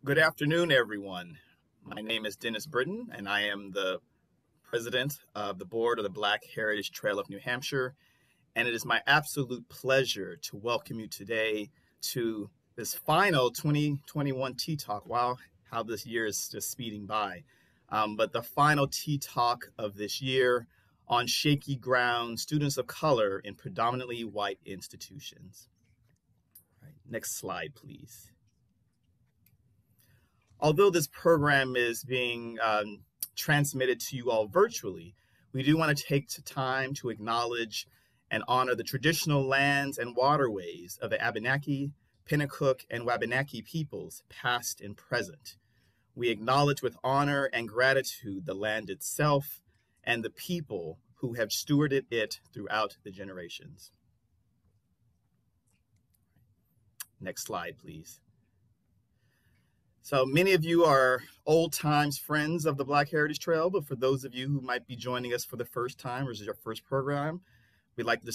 Good afternoon, everyone. My name is Dennis Britton, and I am the president of the board of the Black Heritage Trail of New Hampshire. And it is my absolute pleasure to welcome you today to this final 2021 Tea Talk. Wow, how this year is just speeding by. But the final Tea Talk of this year on shaky ground, students of color in predominantly white institutions. All right, next slide, please. Although this program is being transmitted to you all virtually, we do want to take time to acknowledge and honor the traditional lands and waterways of the Abenaki, Pennacook, and Wabanaki peoples, past and present. We acknowledge with honor and gratitude the land itself and the people who have stewarded it throughout the generations. Next slide, please. So many of you are old times friends of the Black Heritage Trail, but for those of you who might be joining us for the first time, or this is your first program, we'd like to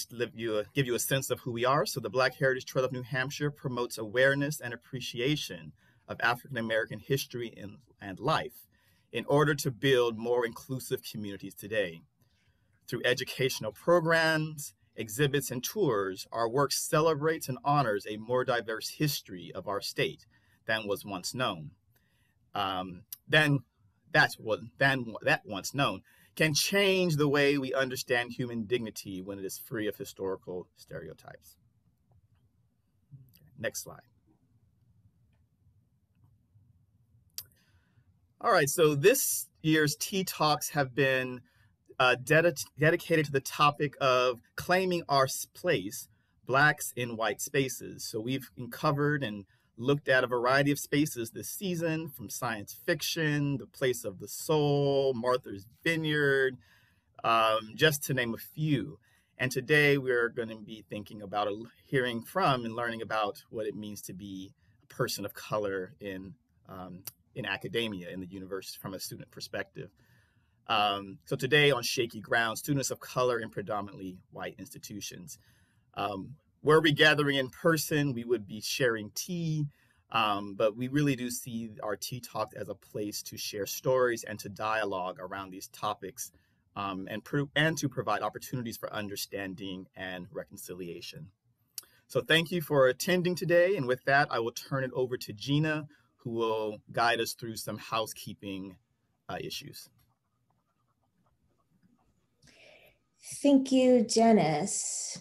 give you a sense of who we are. So the Black Heritage Trail of New Hampshire promotes awareness and appreciation of African American history and life in order to build more inclusive communities today. Through educational programs, exhibits, and tours, our work celebrates and honors a more diverse history of our state than was once known. That once known can change the way we understand human dignity when it is free of historical stereotypes. Next slide. All right, so this year's Tea Talks have been dedicated to the topic of claiming our place, Blacks in white spaces. So we've covered and looked at a variety of spaces this season, from science fiction, The Place of the Soul, Martha's Vineyard, just to name a few. And today we're going to be thinking about hearing from and learning about what it means to be a person of color in academia, in the university, from a student perspective. So today on Shaky Ground, students of color in predominantly white institutions. Were we gathering in person, we would be sharing tea, but we really do see our Tea Talk as a place to share stories and to dialogue around these topics, and to provide opportunities for understanding and reconciliation. So thank you for attending today, and with that, I will turn it over to Gina, who will guide us through some housekeeping issues. Thank you, Dennis.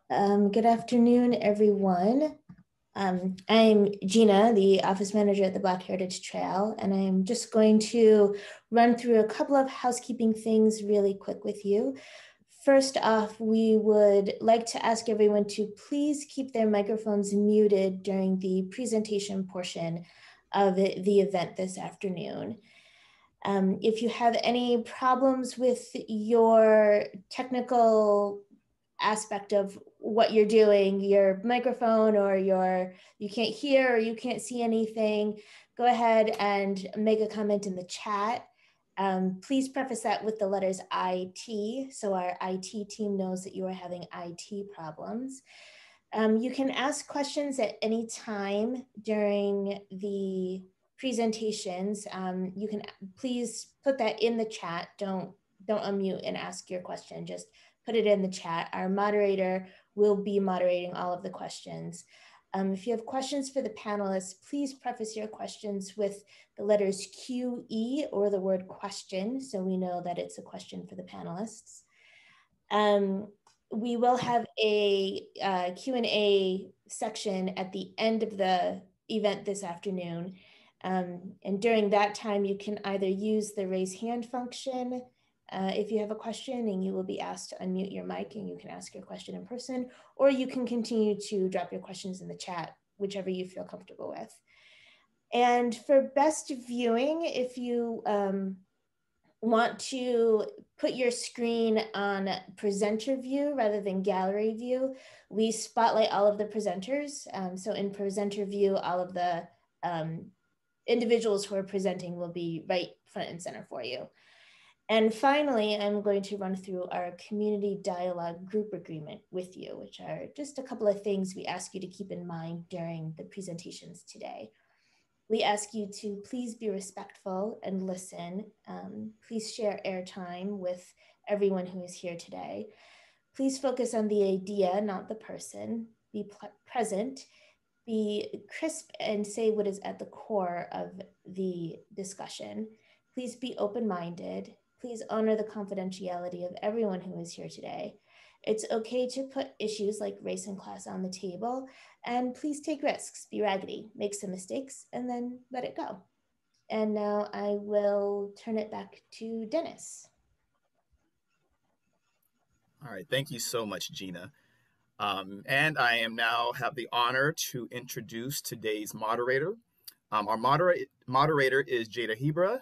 Good afternoon, everyone. I'm Gina, the office manager at the Black Heritage Trail, and I'm just going to run through a couple of housekeeping things really quick with you. First off, we would like to ask everyone to please keep their microphones muted during the presentation portion of the event this afternoon. If you have any problems with your technical aspect of what you're doing, your microphone, or you can't hear or you can't see anything, go ahead and make a comment in the chat. Please preface that with the letters IT, so our IT team knows that you are having IT problems. You can ask questions at any time during the presentations. You can please put that in the chat. Don't unmute and ask your question, just put it in the chat. Our moderator will be moderating all of the questions. If you have questions for the panelists, please preface your questions with the letters QE or the word question, so we know that it's a question for the panelists. We will have a Q&A section at the end of the event this afternoon. And during that time, you can either use the raise hand function if you have a question, and you will be asked to unmute your mic and you can ask your question in person, or you can continue to drop your questions in the chat, whichever you feel comfortable with. And for best viewing, if you want to put your screen on presenter view rather than gallery view, we spotlight all of the presenters. So in presenter view, all of the individuals who are presenting will be right front and center for you. And finally, I'm going to run through our community dialogue group agreement with you, which are just a couple of things we ask you to keep in mind during the presentations today. We ask you to please be respectful and listen. Please share airtime with everyone who is here today. Please focus on the idea, not the person. Be present, be crisp, and say what is at the core of the discussion. Please be open-minded. Please honor the confidentiality of everyone who is here today. It's okay to put issues like race and class on the table, and please take risks, be raggedy, make some mistakes, and then let it go. And now I will turn it back to Dennis. All right, thank you so much, Gina. And I am now have the honor to introduce today's moderator. Our moderator is Jada Hebra,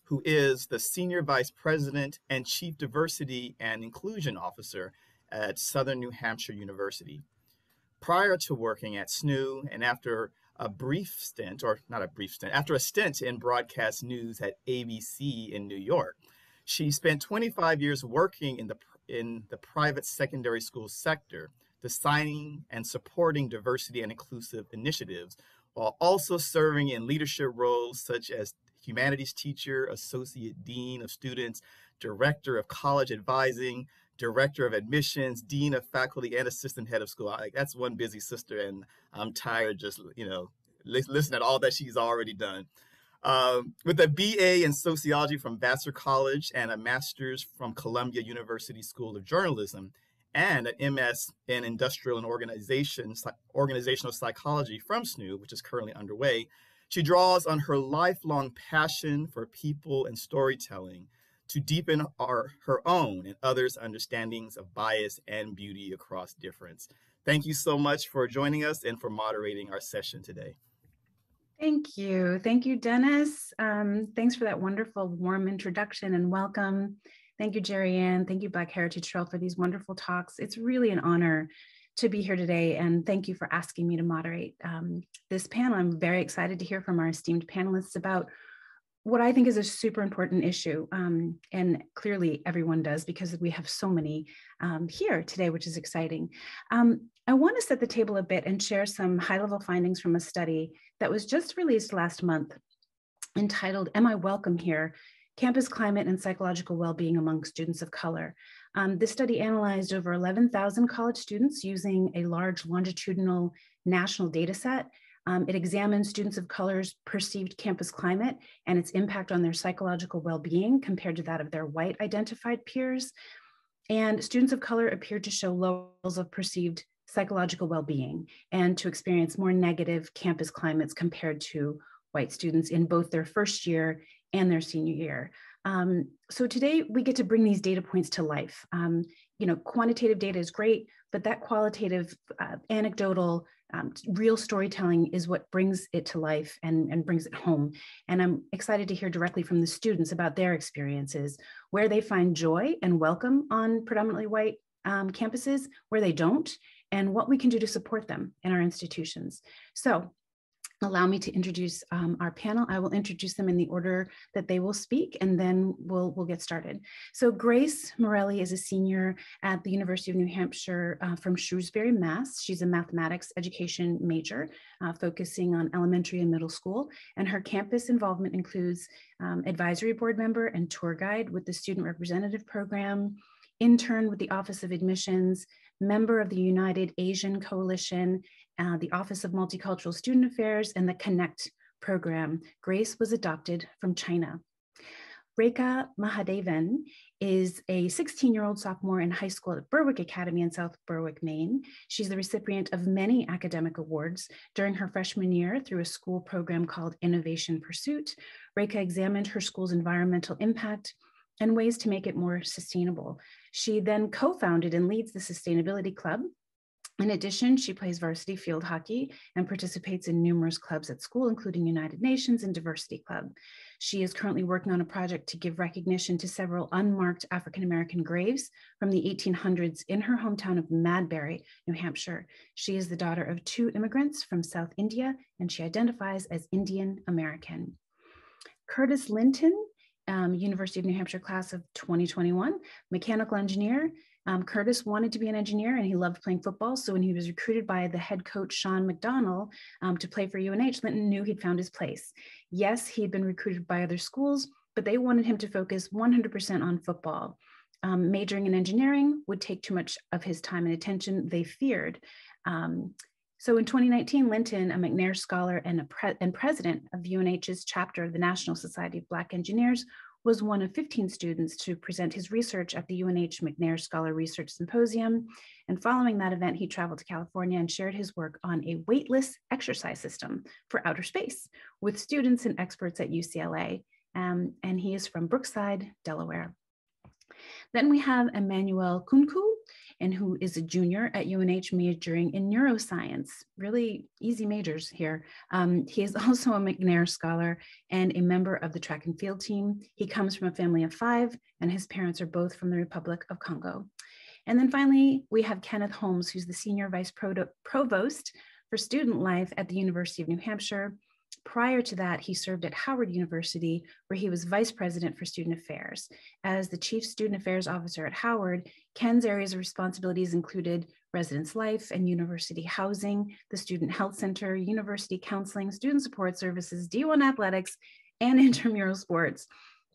who is the Senior Vice President and Chief Diversity and Inclusion Officer at Southern New Hampshire University. Prior to working at SNU and after a brief stint, or not a brief stint, after a stint in broadcast news at ABC in New York, she spent 25 years working in the private secondary school sector, designing and supporting diversity and inclusive initiatives, while also serving in leadership roles such as humanities teacher, associate dean of students, director of college advising, director of admissions, dean of faculty, and assistant head of school. That's one busy sister, and I'm tired just, listening to all that she's already done. With a BA in sociology from Vassar College and a master's from Columbia University School of Journalism, and an MS in industrial and organizational psychology from SNU, which is currently underway, she draws on her lifelong passion for people and storytelling to deepen her own and others' understandings of bias and beauty across difference. Thank you so much for joining us and for moderating our session today. Thank you. Thank you, Dennis. Thanks for that wonderful, warm introduction and welcome. Thank you, Jerry Ann. Thank you, Black Heritage Trail, for these wonderful talks. It's really an honor to be here today, and thank you for asking me to moderate this panel. I'm very excited to hear from our esteemed panelists about what I think is a super important issue, and clearly everyone does because we have so many here today, which is exciting. I want to set the table a bit and share some high-level findings from a study that was just released last month entitled, "Am I Welcome Here? Campus Climate and Psychological Wellbeing Among Students of Color." This study analyzed over 11,000 college students using a large longitudinal national data set. It examined students of color's perceived campus climate and its impact on their psychological well-being compared to that of their white identified peers. And students of color appeared to show low levels of perceived psychological well-being and to experience more negative campus climates compared to white students in both their first year and their senior year. So today we get to bring these data points to life. Quantitative data is great, but that qualitative, anecdotal, real storytelling is what brings it to life and brings it home. And I'm excited to hear directly from the students about their experiences, where they find joy and welcome on predominantly white campuses, where they don't, and what we can do to support them in our institutions. So allow me to introduce our panel. I will introduce them in the order that they will speak, and then we'll get started. So Grace Morelli is a senior at the University of New Hampshire from Shrewsbury, Mass. She's a mathematics education major, focusing on elementary and middle school, and her campus involvement includes advisory board member and tour guide with the Student Representative Program, intern with the Office of Admissions, member of the United Asian Coalition, the Office of Multicultural Student Affairs, and the Connect program. Grace was adopted from China. Reika Mahadevan is a 16-year-old sophomore in high school at Berwick Academy in South Berwick, Maine. She's the recipient of many academic awards during her freshman year through a school program called Innovation Pursuit. Reika examined her school's environmental impact and ways to make it more sustainable. She then co-founded and leads the Sustainability Club. In addition, she plays varsity field hockey and participates in numerous clubs at school, including United Nations and Diversity Club. She is currently working on a project to give recognition to several unmarked African-American graves from the 1800s in her hometown of Madbury, New Hampshire. She is the daughter of 2 immigrants from South India, and she identifies as Indian American. Curtis Linton, University of New Hampshire class of 2021, mechanical engineer, Curtis wanted to be an engineer and he loved playing football. So when he was recruited by the head coach, Sean McDonnell, to play for UNH, Linton knew he'd found his place. Yes, he'd been recruited by other schools, but they wanted him to focus 100% on football. Majoring in engineering would take too much of his time and attention, they feared. So in 2019, Linton, a McNair Scholar and president of UNH's chapter of the National Society of Black Engineers, was one of 15 students to present his research at the UNH McNair Scholar Research Symposium. And following that event, he traveled to California and shared his work on a weightless exercise system for outer space with students and experts at UCLA. And he is from Brookside, Delaware. Then we have Emmanuel Kunku, and who is a junior at UNH majoring in neuroscience. Really easy majors here. He is also a McNair Scholar and a member of the track and field team. He comes from a family of 5, and his parents are both from the Republic of Congo. And then finally, we have Kenneth Holmes, who's the Senior Vice Provost for Student Life at the University of New Hampshire. Prior to that, he served at Howard University, where he was Vice President for Student Affairs. As the Chief Student Affairs Officer at Howard, Ken's areas of responsibilities included residence life and university housing, the Student Health Center, university counseling, student support services, D1 athletics, and intramural sports.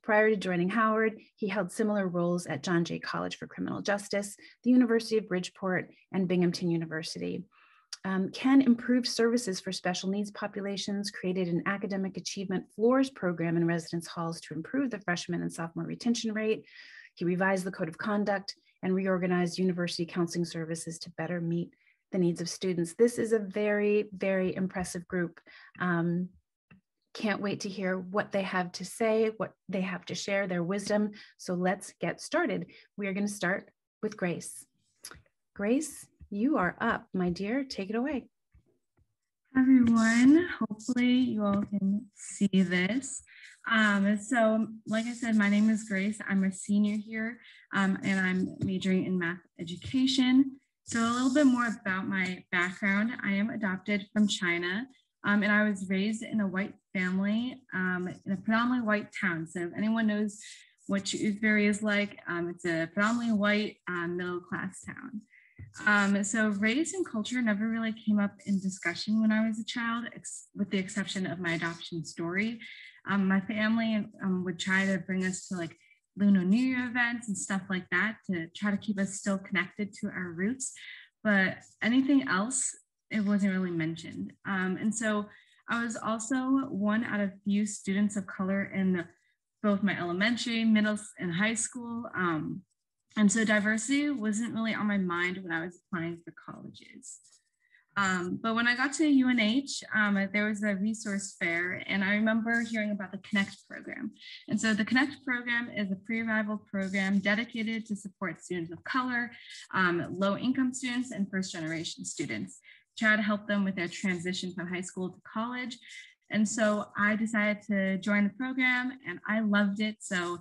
Prior to joining Howard, he held similar roles at John Jay College for Criminal Justice, the University of Bridgeport, and Binghamton University. Ken improved services for special needs populations, created an academic achievement floors program in residence halls to improve the freshman and sophomore retention rate. He revised the code of conduct and reorganized university counseling services to better meet the needs of students. This is a very, very impressive group. Can't wait to hear what they have to say, what they have to share, their wisdom. So let's get started. We are going to start with Grace. Grace, you are up, my dear. Take it away. Hi, everyone. Hopefully you all can see this. So like I said, my name is Grace. I'm a senior here, and I'm majoring in math education. So a little bit more about my background. I am adopted from China, and I was raised in a white family in a predominantly white town. So if anyone knows what Shrewsbury is like, it's a predominantly white middle-class town. So race and culture never really came up in discussion when I was a child, with the exception of my adoption story. My family would try to bring us to like Lunar New Year events and stuff like that to try to keep us still connected to our roots. But anything else, it wasn't really mentioned. And so I was also one out of few students of color in both my elementary, middle, and high school. And so diversity wasn't really on my mind when I was applying for colleges. But when I got to UNH, there was a resource fair, and I remember hearing about the Connect program. And so the Connect program is a pre-arrival program dedicated to support students of color, low-income students, and first-generation students, try to help them with their transition from high school to college. And so I decided to join the program, and I loved it. So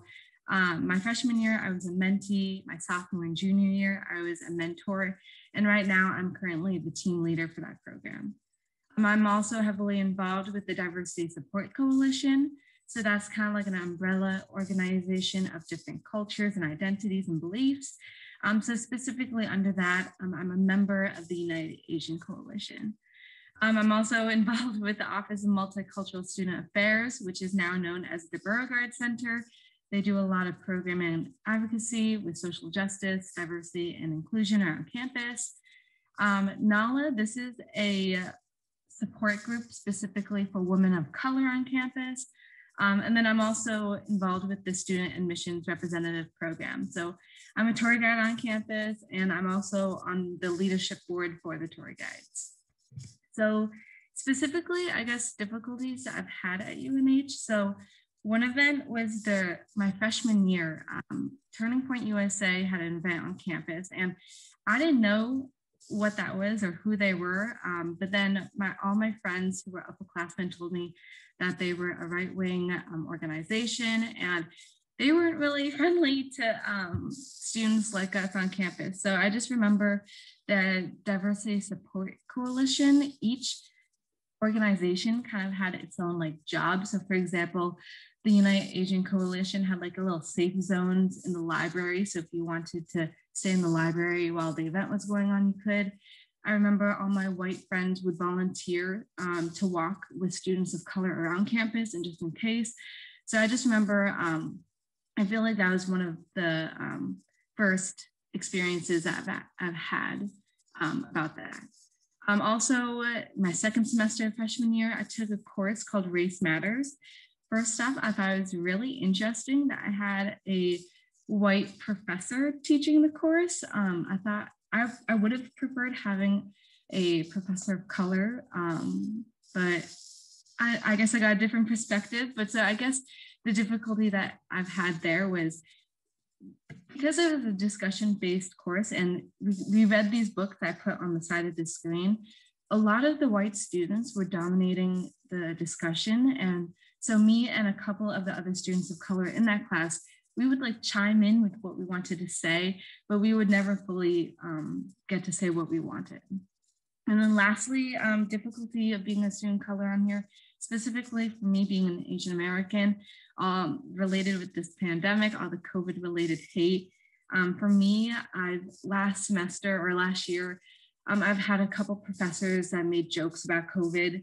my freshman year, I was a mentee. My sophomore and junior year, I was a mentor. And right now, I'm currently the team leader for that program. I'm also heavily involved with the Diversity Support Coalition. So that's kind of like an umbrella organization of different cultures and identities and beliefs. So specifically under that, I'm a member of the United Asian Coalition. I'm also involved with the Office of Multicultural Student Affairs, which is now known as the Beauregard Center. They do a lot of programming and advocacy with social justice, diversity, and inclusion around campus. NALA, this is a support group specifically for women of color on campus. And then I'm also involved with the Student Admissions Representative Program. So I'm a tour guide on campus, and I'm also on the leadership board for the tour guides. So specifically, I guess, difficulties that I've had at UNH. So one event was my freshman year. Turning Point USA had an event on campus, and I didn't know what that was or who they were. But then all my friends who were upperclassmen told me that they were a right-wing organization, and they weren't really friendly to students like us on campus. So I just remember the Diversity Support Coalition, each organization kind of had its own like job. So for example, the United Asian Coalition had like a little safe zones in the library. So if you wanted to stay in the library while the event was going on, you could. I remember all my white friends would volunteer to walk with students of color around campus and just in case. So I just remember, I feel like that was one of the first experiences that I've had about that. Also, my second semester of freshman year, I took a course called Race Matters. First off, I thought it was really interesting that I had a white professor teaching the course. I thought I would have preferred having a professor of color, but I guess I got a different perspective. But so I guess the difficulty that I've had there was because it was a discussion-based course and we read these books I put on the side of the screen, a lot of the white students were dominating the discussion. And so me and a couple of the other students of color in that class, we would like chime in with what we wanted to say, but we would never fully get to say what we wanted. And then lastly, difficulty of being a student of color on here, specifically for me being an Asian American, related with this pandemic, all the COVID related hate. For me, last year, I've had a couple professors that made jokes about COVID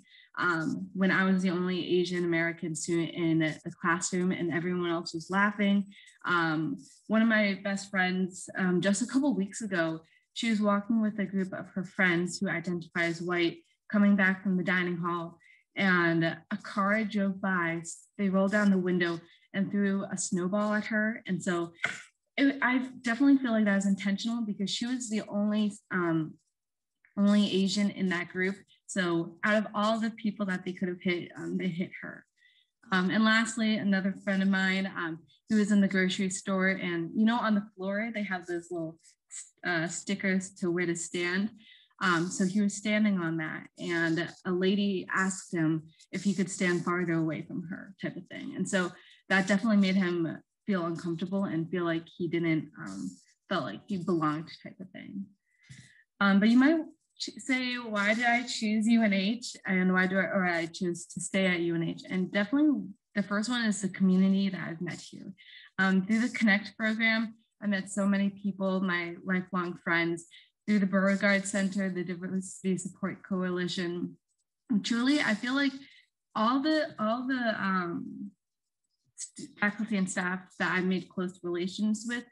when I was the only Asian American student in the classroom and everyone else was laughing. One of my best friends, just a couple weeks ago, she was walking with a group of her friends who identify as white, coming back from the dining hall, and a car drove by. They rolled down the window and threw a snowball at her. And so I definitely feel like that was intentional because she was the only Asian in that group. So out of all the people that they could have hit, they hit her. And lastly, another friend of mine who was in the grocery store, and on the floor, they have those little stickers to where to stand. So he was standing on that, and a lady asked him if he could stand farther away from her, type of thing. And so that definitely made him feel uncomfortable and feel like he didn't felt like he belonged, type of thing. But you might say, why did I choose UNH and why I chose to stay at UNH? And definitely the first one is the community that I've met here. Through the Connect program, I met so many people, my lifelong friends, through the Beauregard Center, the Diversity Support Coalition. And truly, I feel like all the faculty and staff that I made close relations with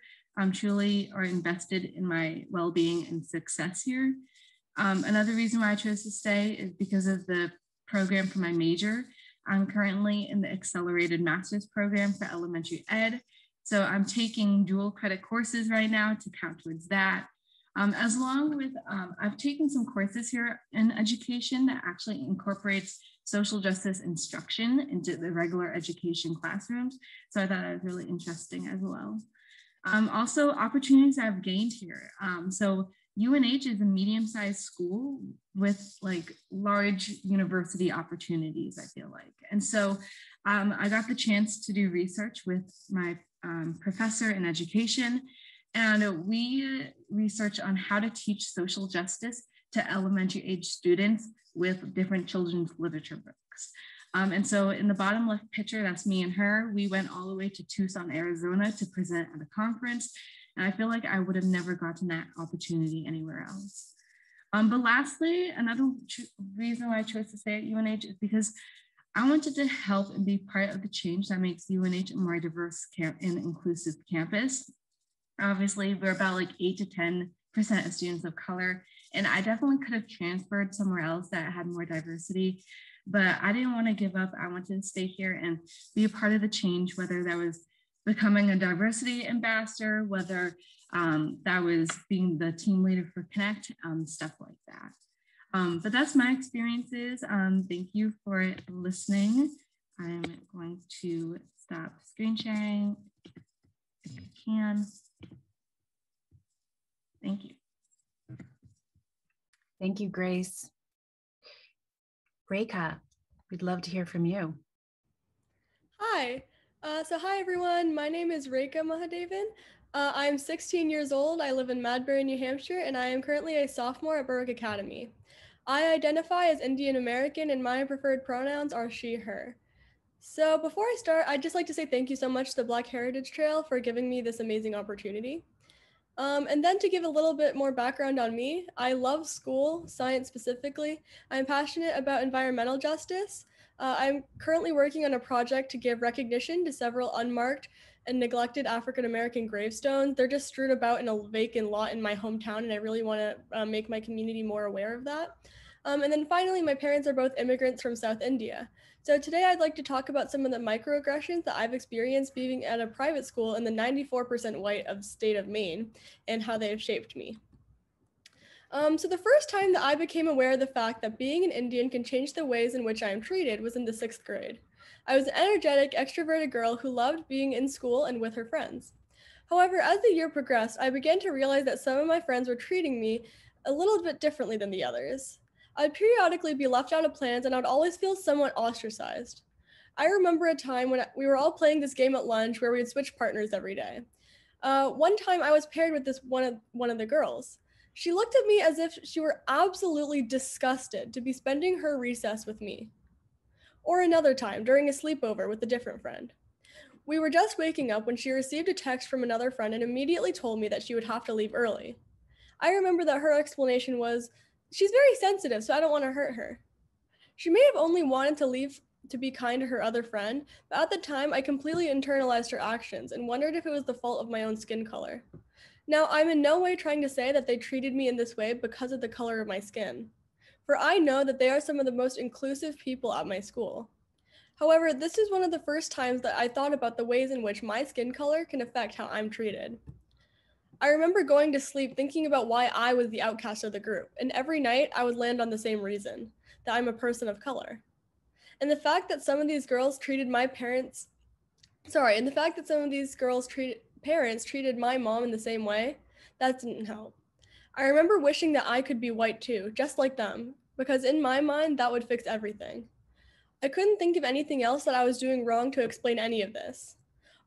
truly are invested in my well-being and success here. Another reason why I chose to stay is because of the program for my major. I'm currently in the accelerated master's program for elementary ed. So I'm taking dual credit courses right now to count towards that. As long with, I've taken some courses here in education that actually incorporates social justice instruction into the regular education classrooms. So I thought that was really interesting as well. Also, opportunities I've gained here. So UNH is a medium-sized school with like large university opportunities, I feel like. And so I got the chance to do research with my professor in education, and we research on how to teach social justice to elementary age students with different children's literature books. And so in the bottom left picture, that's me and her. We went all the way to Tucson, Arizona to present at a conference. And I feel like I would have never gotten that opportunity anywhere else. But lastly, another reason why I chose to stay at UNH is because I wanted to help and be part of the change that makes UNH a more diverse and inclusive campus. Obviously, we're about like 8 to 10% of students of color. And I definitely could have transferred somewhere else that had more diversity, but I didn't want to give up. I wanted to stay here and be a part of the change, whether that was becoming a diversity ambassador, whether that was being the team leader for Connect, stuff like that. But that's my experiences. Thank you for listening. I'm going to stop screen sharing if I can. Thank you. Thank you, Grace. Rekha, we'd love to hear from you. Hi. Hi, everyone. My name is Reika Mahadevan. I'm 16 years old. I live in Madbury, New Hampshire, and I am currently a sophomore at Berwick Academy. I identify as Indian American and my preferred pronouns are she, her. So before I start, I'd just like to say thank you so much to the Black Heritage Trail for giving me this amazing opportunity. And then to give a little bit more background on me, I love school, science specifically. I'm passionate about environmental justice. I'm currently working on a project to give recognition to several unmarked and neglected African-American gravestones. They're just strewn about in a vacant lot in my hometown, and I really want to make my community more aware of that. And then finally, my parents are both immigrants from South India. So today I'd like to talk about some of the microaggressions that I've experienced being at a private school in the 94% white of the state of Maine and how they have shaped me. So the first time that I became aware of the fact that being an Indian can change the ways in which I am treated was in the 6th grade. I was an energetic, extroverted girl who loved being in school and with her friends. However, as the year progressed, I began to realize that some of my friends were treating me a little bit differently than the others. I'd periodically be left out of plans and I'd always feel somewhat ostracized. I remember a time when we were all playing this game at lunch where we'd switch partners every day. One time I was paired with this one of the girls. She looked at me as if she were absolutely disgusted to be spending her recess with me. Or another time during a sleepover with a different friend. We were just waking up when she received a text from another friend and immediately told me that she would have to leave early. I remember that her explanation was, "She's very sensitive, so I don't want to hurt her." She may have only wanted to leave to be kind to her other friend, but at the time I completely internalized her actions and wondered if it was the fault of my own skin color. Now, I'm in no way trying to say that they treated me in this way because of the color of my skin, for I know that they are some of the most inclusive people at my school. However, this is one of the first times that I thought about the ways in which my skin color can affect how I'm treated. I remember going to sleep thinking about why I was the outcast of the group, and every night I would land on the same reason, that I'm a person of color. And the fact that some of these girls treated parents treated my mom in the same way, that didn't help. I remember wishing that I could be white too, just like them, because in my mind, that would fix everything. I couldn't think of anything else that I was doing wrong to explain any of this.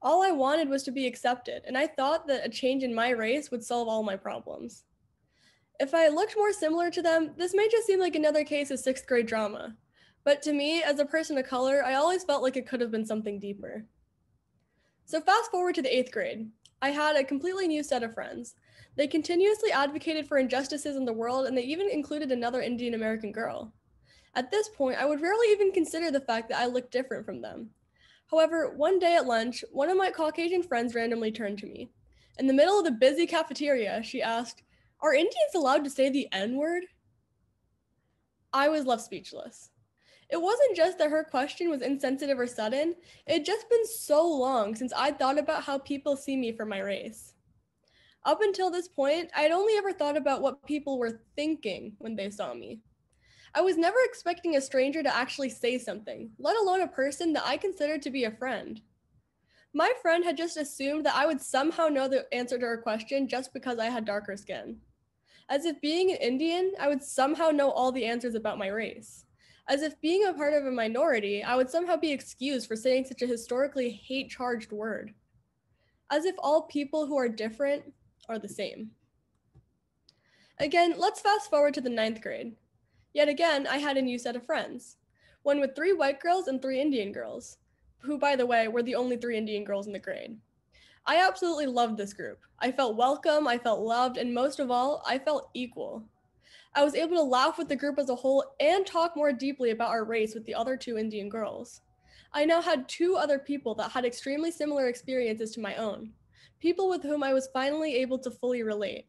All I wanted was to be accepted, and I thought that a change in my race would solve all my problems. If I looked more similar to them, this may just seem like another case of 6th grade drama. But to me, as a person of color, I always felt like it could have been something deeper. So fast forward to the 8th grade. I had a completely new set of friends. They continuously advocated for injustices in the world, and they even included another Indian American girl. At this point, I would rarely even consider the fact that I looked different from them. However, one day at lunch, one of my Caucasian friends randomly turned to me. In the middle of the busy cafeteria, she asked, "Are Indians allowed to say the N-word?" I was left speechless. It wasn't just that her question was insensitive or sudden, it had just been so long since I'd thought about how people see me for my race. Up until this point, I'd only ever thought about what people were thinking when they saw me. I was never expecting a stranger to actually say something, let alone a person that I considered to be a friend. My friend had just assumed that I would somehow know the answer to her question just because I had darker skin. As if being an Indian, I would somehow know all the answers about my race. As if being a part of a minority, I would somehow be excused for saying such a historically hate-charged word. As if all people who are different are the same. Again, let's fast forward to the 9th grade. Yet again, I had a new set of friends. One with 3 white girls and 3 Indian girls, who, by the way, were the only 3 Indian girls in the grade. I absolutely loved this group. I felt welcome, I felt loved, and most of all, I felt equal. I was able to laugh with the group as a whole and talk more deeply about our race with the other 2 Indian girls. I now had 2 other people that had extremely similar experiences to my own, people with whom I was finally able to fully relate.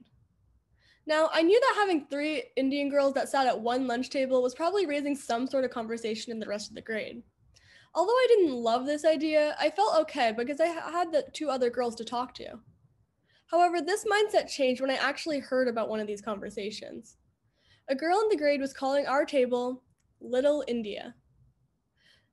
Now, I knew that having 3 Indian girls that sat at one lunch table was probably raising some sort of conversation in the rest of the grade. Although I didn't love this idea, I felt okay because I had the 2 other girls to talk to. However, this mindset changed when I actually heard about one of these conversations. A girl in the grade was calling our table Little India.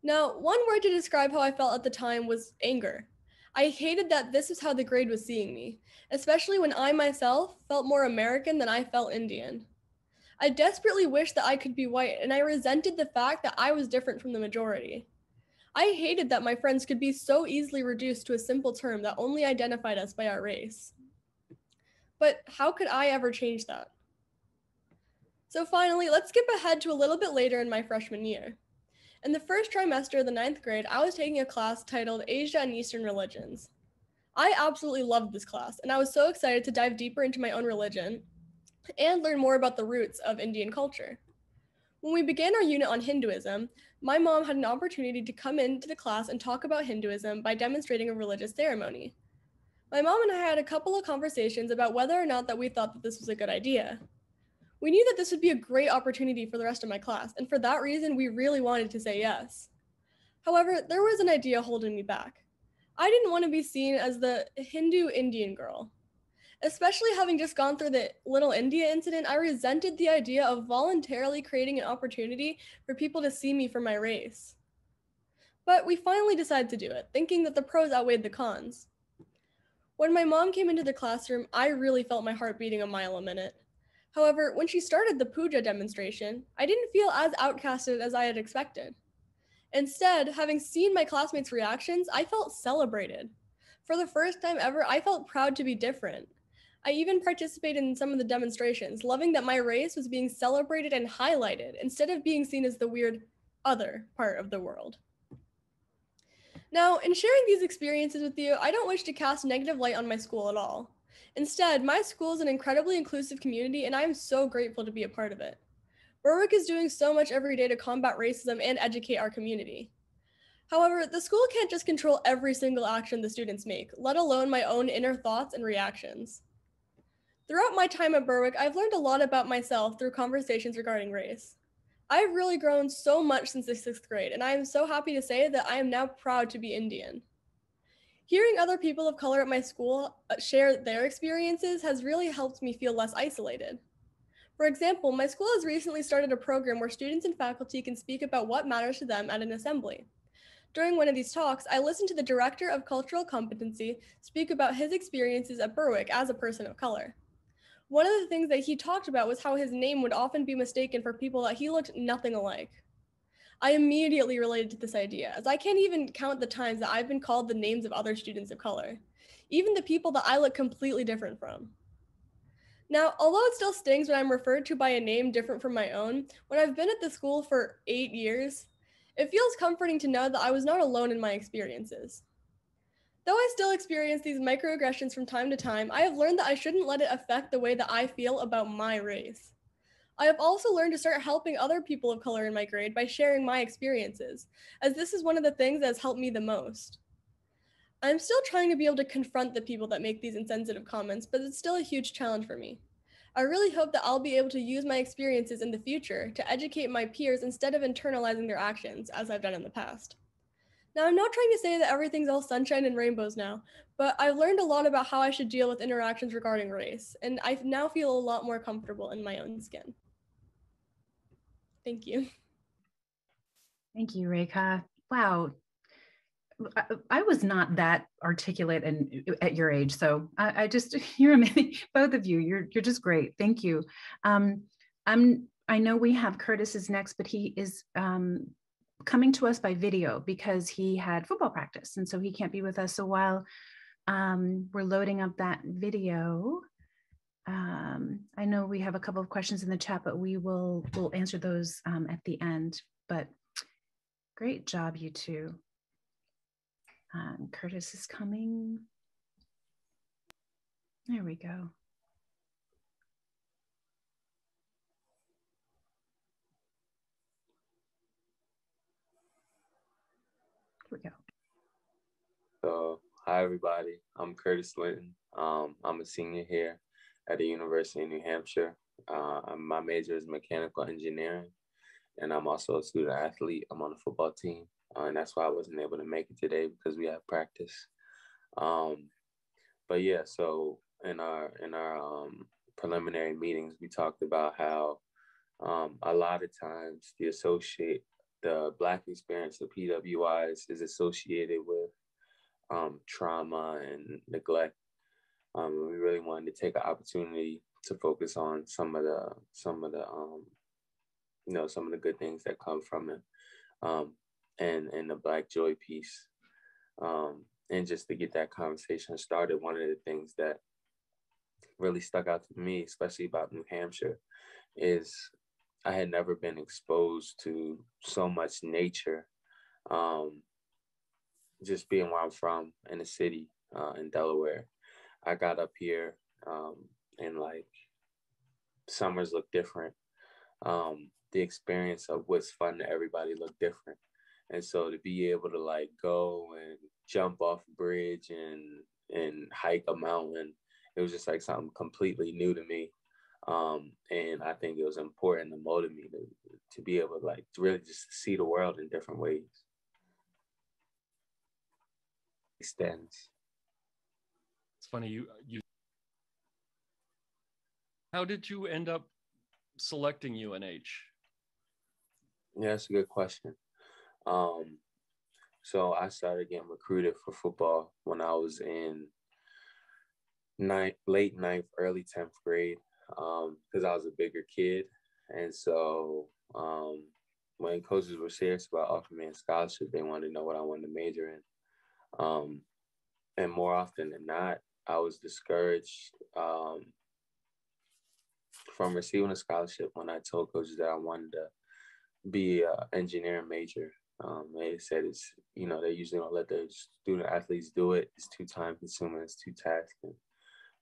Now, one word to describe how I felt at the time was anger. I hated that this is how the grade was seeing me, especially when I myself felt more American than I felt Indian. I desperately wished that I could be white, and I resented the fact that I was different from the majority. I hated that my friends could be so easily reduced to a simple term that only identified us by our race. But how could I ever change that? So finally, let's skip ahead to a little bit later in my freshman year. In the first trimester of the 9th grade, I was taking a class titled Asia and Eastern Religions. I absolutely loved this class, and I was so excited to dive deeper into my own religion and learn more about the roots of Indian culture. When we began our unit on Hinduism, my mom had an opportunity to come into the class and talk about Hinduism by demonstrating a religious ceremony. My mom and I had a couple of conversations about whether or not that we thought that this was a good idea. We knew that this would be a great opportunity for the rest of my class, and for that reason, we really wanted to say yes. However, there was an idea holding me back. I didn't want to be seen as the Hindu Indian girl. Especially having just gone through the Little India incident, I resented the idea of voluntarily creating an opportunity for people to see me for my race. But we finally decided to do it, thinking that the pros outweighed the cons. When my mom came into the classroom, I really felt my heart beating a mile a minute. However, when she started the puja demonstration, I didn't feel as outcasted as I had expected. Instead, having seen my classmates' reactions, I felt celebrated. For the first time ever, I felt proud to be different. I even participated in some of the demonstrations, loving that my race was being celebrated and highlighted instead of being seen as the weird other part of the world. Now, in sharing these experiences with you, I don't wish to cast negative light on my school at all. Instead, my school is an incredibly inclusive community, and I am so grateful to be a part of it. Berwick is doing so much every day to combat racism and educate our community. However, the school can't just control every single action the students make, let alone my own inner thoughts and reactions. Throughout my time at Berwick, I've learned a lot about myself through conversations regarding race. I've really grown so much since the 6th grade, and I am so happy to say that I am now proud to be Indian. Hearing other people of color at my school share their experiences has really helped me feel less isolated. For example, my school has recently started a program where students and faculty can speak about what matters to them at an assembly. During one of these talks, I listened to the Director of Cultural Competency speak about his experiences at Berwick as a person of color. One of the things that he talked about was how his name would often be mistaken for people that he looked nothing alike. I immediately related to this idea, as I can't even count the times that I've been called the names of other students of color, even the people that I look completely different from. Now, although it still stings when I'm referred to by a name different from my own, when I've been at the school for 8 years, it feels comforting to know that I was not alone in my experiences. Though I still experience these microaggressions from time to time, I have learned that I shouldn't let it affect the way that I feel about my race. I have also learned to start helping other people of color in my grade by sharing my experiences, as this is one of the things that has helped me the most. I'm still trying to be able to confront the people that make these insensitive comments, but it's still a huge challenge for me. I really hope that I'll be able to use my experiences in the future to educate my peers instead of internalizing their actions, as I've done in the past. Now, I'm not trying to say that everything's all sunshine and rainbows now, but I've learned a lot about how I should deal with interactions regarding race, and I now feel a lot more comfortable in my own skin. Thank you. Thank you, Rekha. Wow. I was not that articulate and at your age, so I just, you're amazing. Both of you, you're just great. Thank you. I know we have Curtis is next, but he is coming to us by video because he had football practice, and so he can't be with us. So while we're loading up that video, I know we have a couple of questions in the chat, but we'll answer those at the end. But great job, you two. Curtis is coming. There we go. Here we go. So, hi everybody. I'm Curtis Linton. I'm a senior here at the University of New Hampshire. My major is mechanical engineering, and I'm also a student athlete. I'm on the football team, and that's why I wasn't able to make it today because we have practice. But yeah, so in our preliminary meetings, we talked about how a lot of times the Black experience, the PWIs, is associated with trauma and neglect. We really wanted to take an opportunity to focus on some of the good things that come from it, and the Black joy piece, and just to get that conversation started. One of the things that really stuck out to me, especially about New Hampshire, is I had never been exposed to so much nature. Just being where I'm from in the city, in Delaware. I got up here, and like summers look different. The experience of what's fun to everybody look different. And so to be able to like go and jump off a bridge and hike a mountain, it was just like something completely new to me. And I think it was important to motivate me to be able to like really just see the world in different ways. Extends. It's funny you how did you end up selecting UNH? Yeah, that's a good question. So I started getting recruited for football when I was in late ninth, early 10th grade, because I was a bigger kid. And so when coaches were serious about offering me a scholarship, they wanted to know what I wanted to major in. And more often than not, I was discouraged from receiving a scholarship when I told coaches that I wanted to be an engineering major. They said it's, they usually don't let their student athletes do it. It's too time consuming, it's too taxing.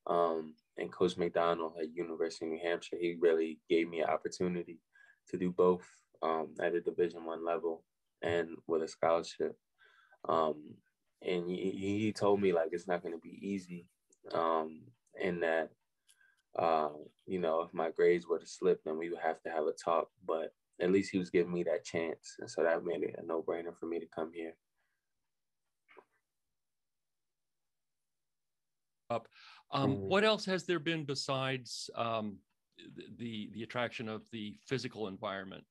And Coach McDonald at University of New Hampshire, he really gave me an opportunity to do both at a Division I level and with a scholarship. And he told me like it's not going to be easy, and that if my grades were to slip, then we would have to have a talk. But at least he was giving me that chance, and so that made it a no-brainer for me to come here. What else has there been besides the attraction of the physical environment?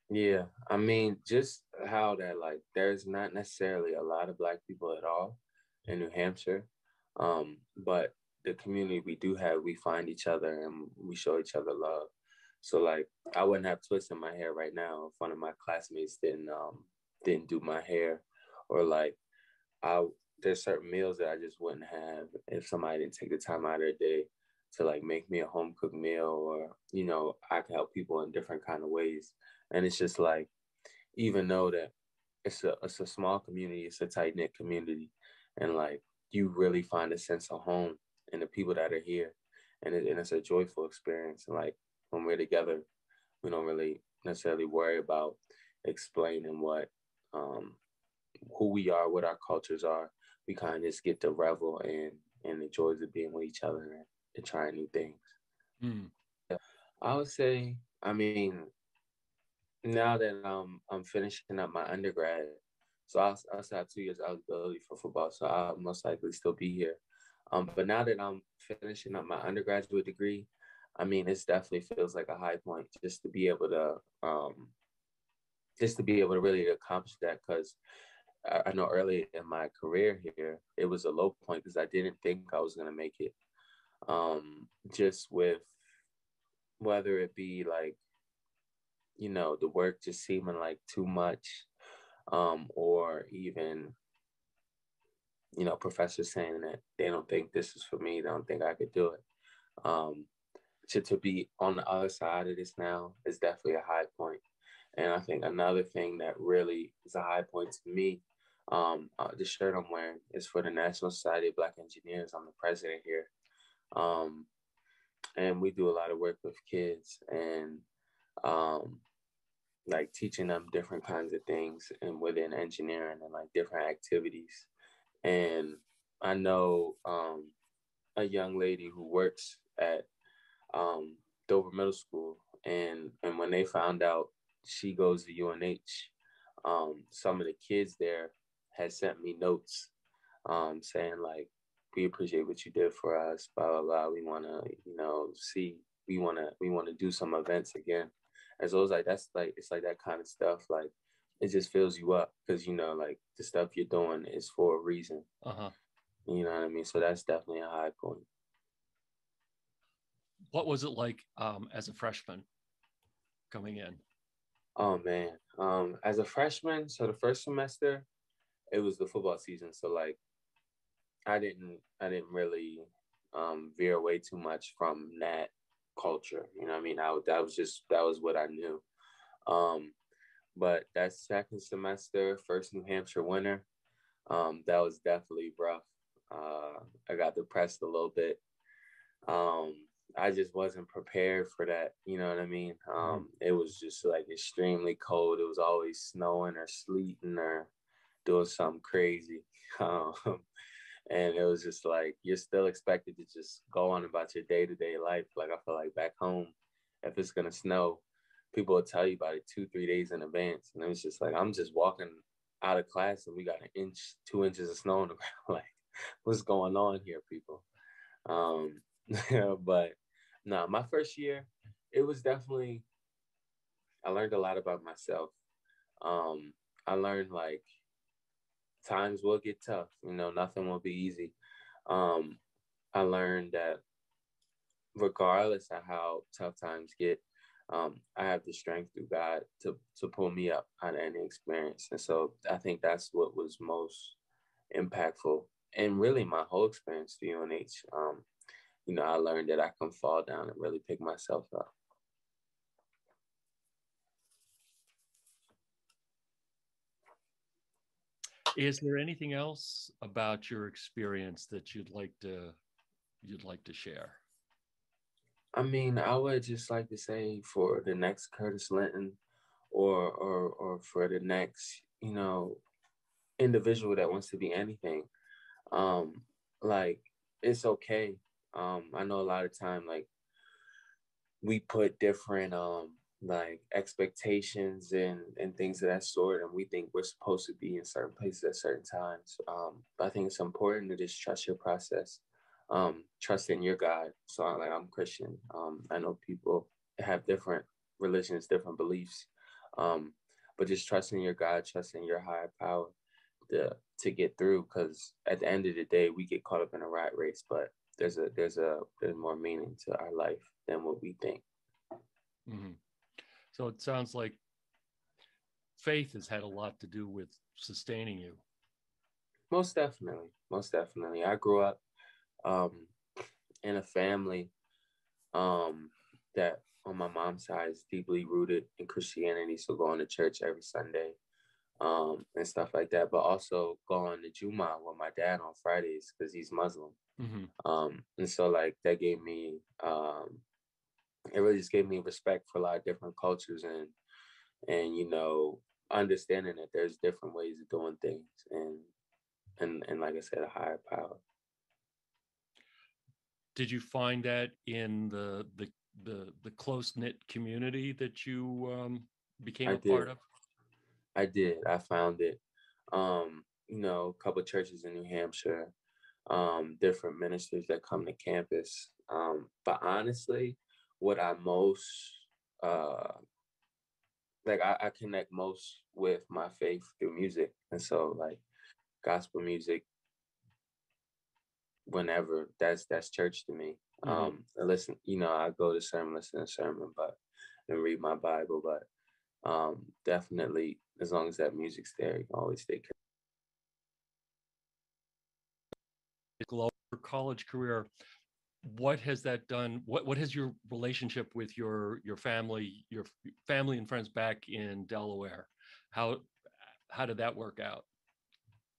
Yeah, I mean, just how that like there's not necessarily a lot of Black people at all in New Hampshire, but the community we do have, we find each other and we show each other love. So like I wouldn't have twists in my hair right now if one of my classmates didn't do my hair, or like there's certain meals that I just wouldn't have if somebody didn't take the time out of their day to like make me a home cooked meal, or I can help people in different kind of ways. And it's just like, even though that it's a small community, it's a tight knit community, and like you really find a sense of home in the people that are here, and it's a joyful experience. And like when we're together, we don't really necessarily worry about explaining who we are, what our cultures are. We kind of just get to revel in the joys of being with each other and trying new things. Yeah, I would say, I mean, now that I'm finishing up my undergrad, so I still have 2 years eligibility for football, so I'll most likely still be here. But now that I'm finishing up my undergraduate degree, I mean, it definitely feels like a high point just to be able to really accomplish that, because I know early in my career here, it was a low point because I didn't think I was going to make it. Just with whether it be like, the work just seeming like too much, or even, professors saying that they don't think this is for me, they don't think I could do it. To be on the other side of this now is definitely a high point. And I think another thing that really is a high point to me, the shirt I'm wearing is for the National Society of Black Engineers. I'm the president here. And we do a lot of work with kids and like teaching them different kinds of things and within engineering and like different activities. And I know a young lady who works at Dover Middle School, and when they found out she goes to UNH, some of the kids there had sent me notes saying like, we appreciate what you did for us, blah blah blah. We want to, see, we want to do some events again. And so it's like that kind of stuff. Like it just fills you up because like the stuff you're doing is for a reason. You know what I mean? So that's definitely a high point. What was it like as a freshman coming in? Oh man, as a freshman, so the first semester, it was the football season. So like, I didn't really veer away too much from that culture. You know what I mean? That was what I knew. But that second semester, first New Hampshire winter, that was definitely rough. I got depressed a little bit. I just wasn't prepared for that. You know what I mean? It was just like extremely cold. It was always snowing or sleeting or doing something crazy. And it was just like, you're still expected to just go on about your day-to-day life. Like, I feel like back home, if it's going to snow, people will tell you about it 2-3 days in advance. And it was just like, I'm just walking out of class and we got 2 inches of snow on the ground. Like, what's going on here, people? But no, my first year, it was definitely, I learned a lot about myself. I learned like times will get tough, you know, nothing will be easy. I learned that regardless of how tough times get, I have the strength through God to pull me up out of any experience. And so I think that's what was most impactful. And really my whole experience through UNH, you know, I learned that I can fall down and really pick myself up. Is there anything else about your experience that you'd like to share? I mean, I would just like to say for the next Curtis Linton or for the next, you know, individual that wants to be anything, like, it's okay. I know a lot of time, like, we put different like expectations and things of that sort, and we think we're supposed to be in certain places at certain times. But I think it's important to just trust your process, trust in your God. So I'm Christian. I know people have different religions, different beliefs, but just trusting your God, trusting your higher power to get through. Because at the end of the day, we get caught up in a rat race, but there's more meaning to our life than what we think. Mm-hmm. So it sounds like faith has had a lot to do with sustaining you. Most definitely. I grew up in a family that on my mom's side is deeply rooted in Christianity, so going to church every Sunday and stuff like that, but also going to Juma with my dad on Fridays because he's Muslim. Mm-hmm. And so like that gave me it really just gave me respect for a lot of different cultures and you know, understanding that there's different ways of doing things and like I said, a higher power. Did you find that in the close-knit community that you became a part of? I did. I found it. You know, a couple of churches in New Hampshire, different ministers that come to campus. But honestly, what I most like I connect most with my faith through music. And so like gospel music, whenever that's church to me. Mm-hmm. I listen, you know, I go to sermon, listen to sermon, and read my Bible, but definitely as long as that music's there, you can always stay connected. College career, what has that done? What has your relationship with your family and friends back in Delaware? How did that work out?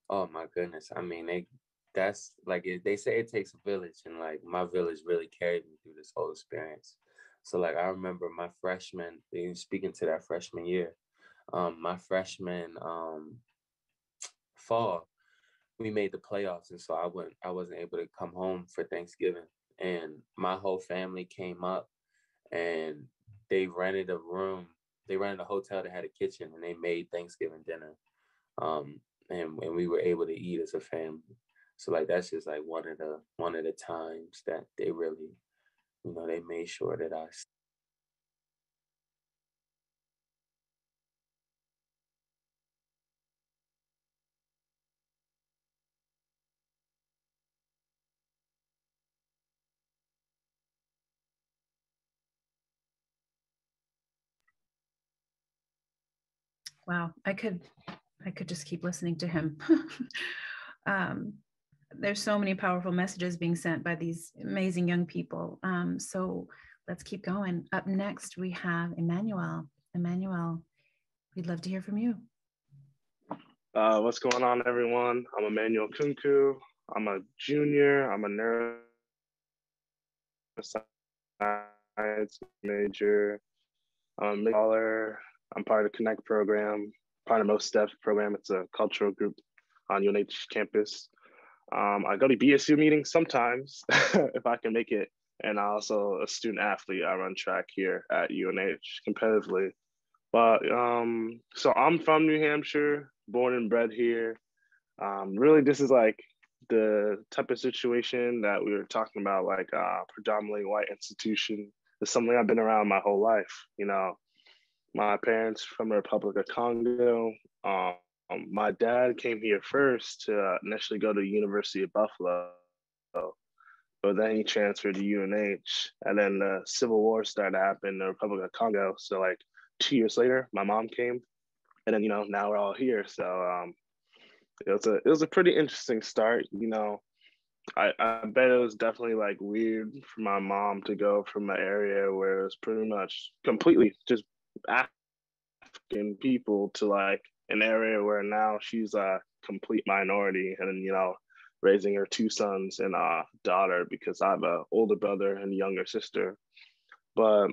Oh my goodness. I mean, that's like they say it takes a village, and like my village really carried me through this whole experience. So like I remember my freshman, speaking to that freshman year, my freshman fall, we made the playoffs, and so I wasn't able to come home for Thanksgiving, and my whole family came up, and they rented a room. They rented a hotel that had a kitchen, and they made Thanksgiving dinner, and we were able to eat as a family. So like that's just like one of the times that they really, you know, they made sure that I. Wow, I could just keep listening to him. There's so many powerful messages being sent by these amazing young people. So let's keep going. Up next, we have Emmanuel. Emmanuel, we'd love to hear from you. What's going on, everyone? I'm Emmanuel Kunku. I'm a junior. I'm a neuroscience major. I'm a scholar. I'm part of the Connect program, part of Most Steps program. It's a cultural group on UNH campus. I go to BSU meetings sometimes if I can make it. And I'm also a student athlete. I run track here at UNH competitively. But so I'm from New Hampshire, born and bred here. Really, this is like the type of situation that we were talking about, like predominantly white institution. It's something I've been around my whole life. You know, my parents from the Republic of Congo. My dad came here first to initially go to the University of Buffalo, but then he transferred to UNH, and then the Civil War started to happen in the Republic of Congo. So like 2 years later, my mom came, and then now we're all here. So it was a pretty interesting start. I bet it was definitely like weird for my mom to go from an area where it was pretty much completely just African people to like an area where now she's a complete minority, and then raising her two sons and a daughter, because I have an older brother and a younger sister. But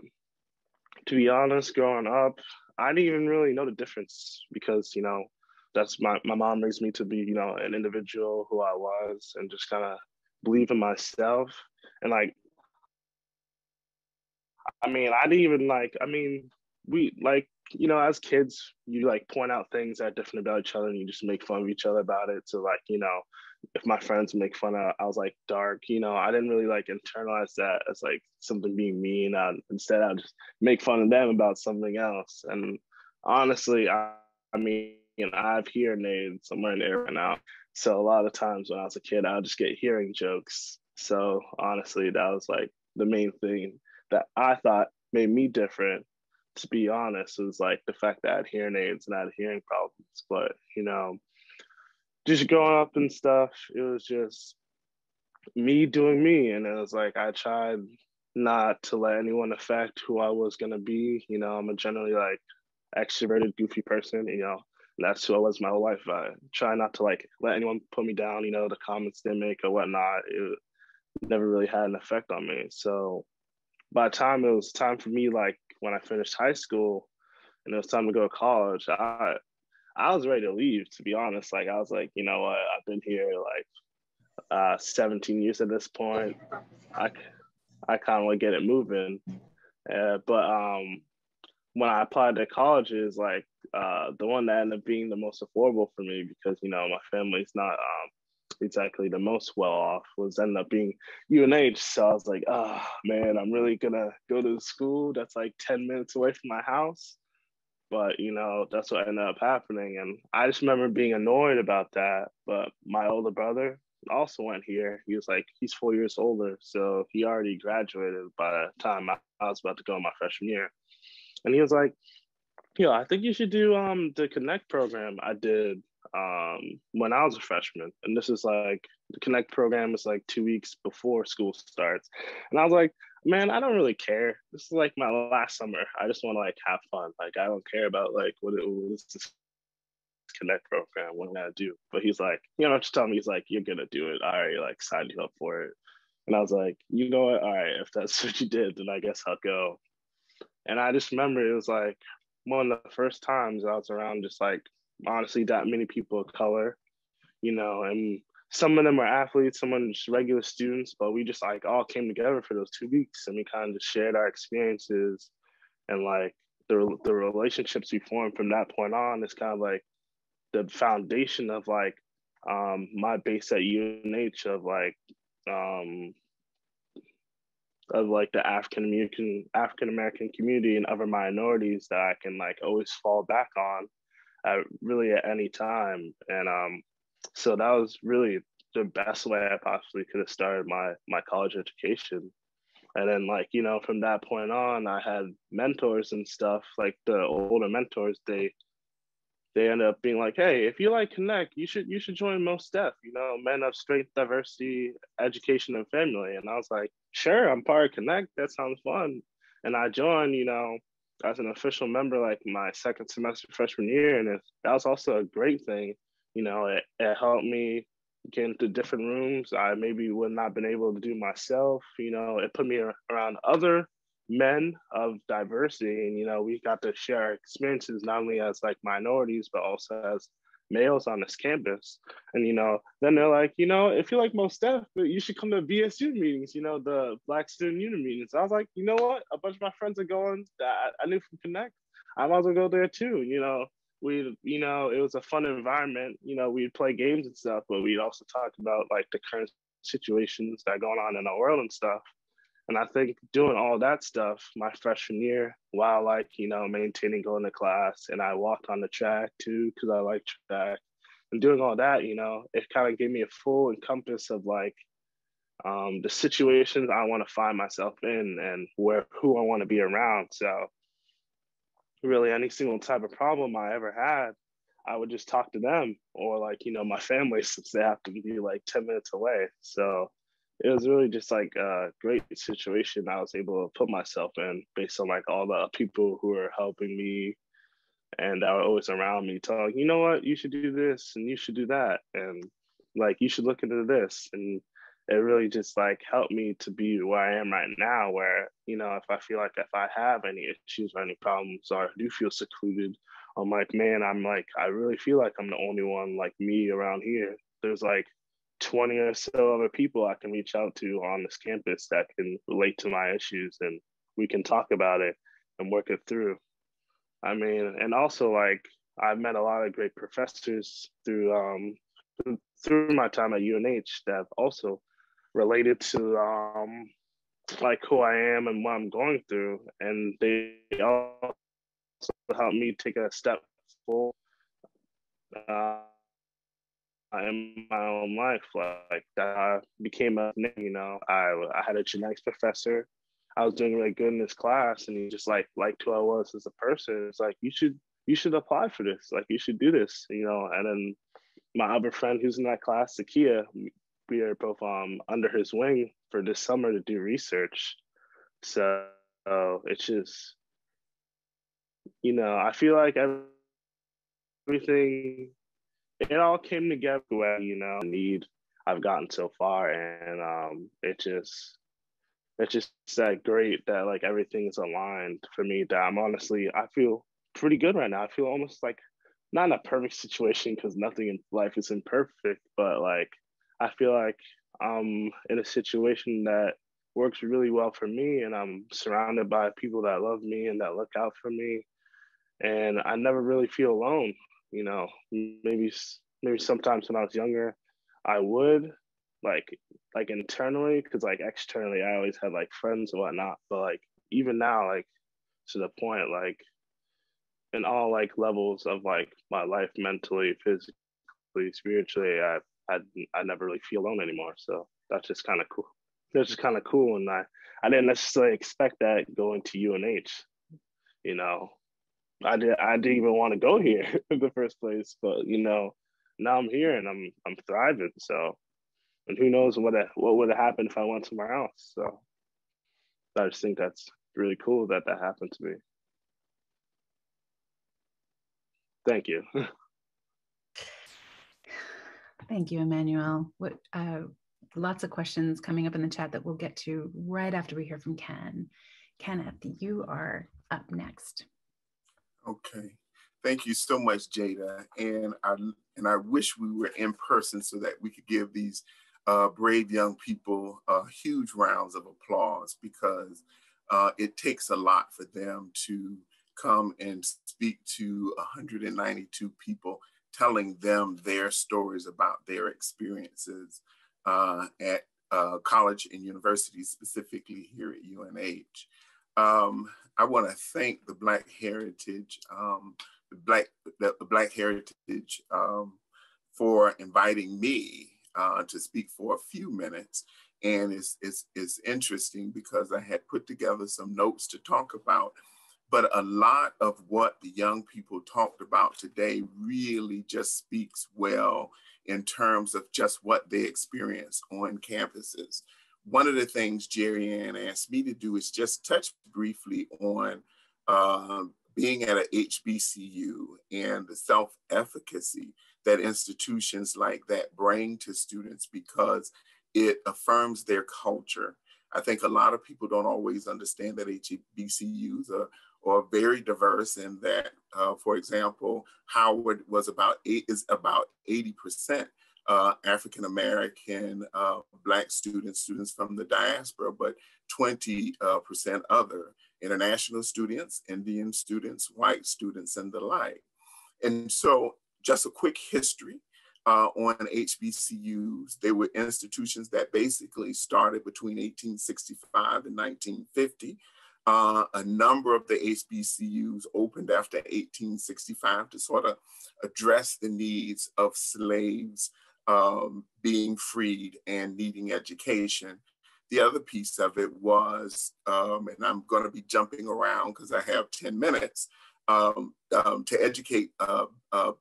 to be honest, growing up, I didn't even really know the difference, because that's my mom raised me to be an individual who I was, and just kind of believe in myself. And like, I didn't even we as kids, you like point out things that are different about each other, and you just make fun of each other about it. So like, if my friends make fun of I was like dark, I didn't really like internalize that as like something being mean. Instead, I just make fun of them about something else. And honestly, I have hearing aids. I'm wearing it right now. So a lot of times when I was a kid, I would just get hearing jokes. So honestly, that was like the main thing that I thought made me different, to be honest, was like the fact that I had hearing aids and I had hearing problems. But just growing up and stuff, it was just me doing me. And it was like, I tried not to let anyone affect who I was going to be. I'm a generally like extroverted, goofy person, and that's who I was my whole life. I try not to like let anyone put me down, the comments they make or whatnot. It never really had an effect on me. So by the time it was time for me, like when I finished high school and it was time to go to college, I was ready to leave, to be honest. Like, I was like, you know what? I've been here like 17 years at this point. I kind of want to get it moving. But when I applied to colleges, like the one that ended up being the most affordable for me, because, my family's not exactly the most well off, was ended up being UNH. So I was like, oh man, I'm really gonna go to the school that's like 10 minutes away from my house. But, that's what ended up happening. And I just remember being annoyed about that. But my older brother also went here. He's 4 years older. So he already graduated by the time I was about to go in my freshman year. And he was like, I think you should do the Connect program I did when I was a freshman. And this is like, the Connect program is like 2 weeks before school starts. And I was like, man, I don't really care. This is like my last summer. I just want to like have fun. Like, I don't care about like what is this Connect program, what am I gonna do? But he's like, just tell me, he's like, you're gonna do it. I already like signed you up for it. And I was like, you know what? All right, if that's what you did, then I guess I'll go. And I just remember it was like one of the first times I was around just like, honestly, that many people of color, and some of them are athletes, some of them just regular students, but we just like all came together for those 2 weeks, and we kind of just shared our experiences, and like the relationships we formed from that point on is kind of like the foundation of like my base at UNH of the African American community and other minorities that I can like always fall back on really at any time. And so that was really the best way I possibly could have started my college education. And then like, from that point on, I had mentors and stuff. Like the older mentors, they they ended up being like, hey, if you like Connect, you should join Most Def, you know, Men of Strength, Diversity, Education, and Family. And I was like, sure, I'm part of Connect. That sounds fun. And I joined, you know, as an official member, like my second semester freshman year. And that was also a great thing. You know, it helped me get into different rooms I maybe would not have been able to do myself. You know, it put me around other men of diversity, and you know, we got to share our experiences not only as like minorities but also as males on this campus. And you know, then they're like, you know, if you like Most Def, you should come to BSU meetings, you know, the Black Student Union meetings. I was like, you know what, a bunch of my friends are going that I knew from Connect, I might as well go there too. You know, you know, it was a fun environment. You know, we'd play games and stuff, but we'd also talk about like the current situations that are going on in our world and stuff. And I think doing all that stuff my freshman year, while like, you know, maintaining going to class, and I walked on the track too, because I like track, and doing all that, you know, it kind of gave me a full encompass of like the situations I want to find myself in and who I want to be around. So really any single type of problem I ever had, I would just talk to them, or like, you know, my family, since they have to be like 10 minutes away. So it was really just like a great situation I was able to put myself in based on like all the people who were helping me and that were always around me, talking, you know what, you should do this and you should do that. And like, you should look into this. And it really just like helped me to be where I am right now, where, you know, if I feel like if I have any issues or any problems or I do feel secluded, I'm like, man, I really feel like I'm the only one like me around here. There's like 20 or so other people I can reach out to on this campus that can relate to my issues, and we can talk about it and work it through. I mean, and also like I've met a lot of great professors through my time at UNH that have also related to like who I am and what I'm going through, and they also helped me take a step forward in my own life. Like that I became a, you know, I had a genetics professor. I was doing really good in this class, and he just liked who I was as a person. It's like, you should apply for this. Like, you should do this, you know. And then my other friend who's in that class, Zakia, we are both under his wing for this summer to do research. So it's just, you know, I feel like everything, it all came together where, you know, need I've gotten so far. And it's just that great that like everything is aligned for me, that I feel pretty good right now. I feel almost like not in a perfect situation, because nothing in life is imperfect, but like I feel like I'm in a situation that works really well for me, and I'm surrounded by people that love me and that look out for me, and I never really feel alone. You know, maybe sometimes when I was younger, I would like internally, because like externally I always had like friends and whatnot, but like even now, like to the point, like in all like levels of like my life, mentally, physically, spiritually, I never really feel alone anymore. So that's just kind of cool. That's just kind of cool, and I didn't necessarily expect that going to UNH. You know, I didn't even want to go here in the first place, but you know, now I'm here and I'm thriving. So, and who knows what would have happened if I went somewhere else. So I just think that's really cool that happened to me. Thank you. Thank you, Emmanuel. Lots of questions coming up in the chat that we'll get to right after we hear from Ken. Kenneth, you are up next. Okay. Thank you so much, Jada. And I wish we were in person so that we could give these brave young people huge rounds of applause, because it takes a lot for them to come and speak to 192 people, telling them their stories about their experiences at college and university, specifically here at UNH. I want to thank the Black Heritage, for inviting me to speak for a few minutes. And it's interesting because I had put together some notes to talk about But a lot of what the young people talked about today really just speaks well in terms of just what they experience on campuses. One of the things Jerry Ann asked me to do is just touch briefly on being at a HBCU and the self-efficacy that institutions like that bring to students because it affirms their culture. I think a lot of people don't always understand that HBCUs are very diverse, and that, for example, Howard is about 80% African American Black students from the diaspora, but 20% other international students, Indian students, white students, and the like. And so, just a quick history on HBCUs. They were institutions that basically started between 1865 and 1950. A number of the HBCUs opened after 1865 to sort of address the needs of slaves being freed and needing education. The other piece of it was, and I'm going to be jumping around because I have 10 minutes, to educate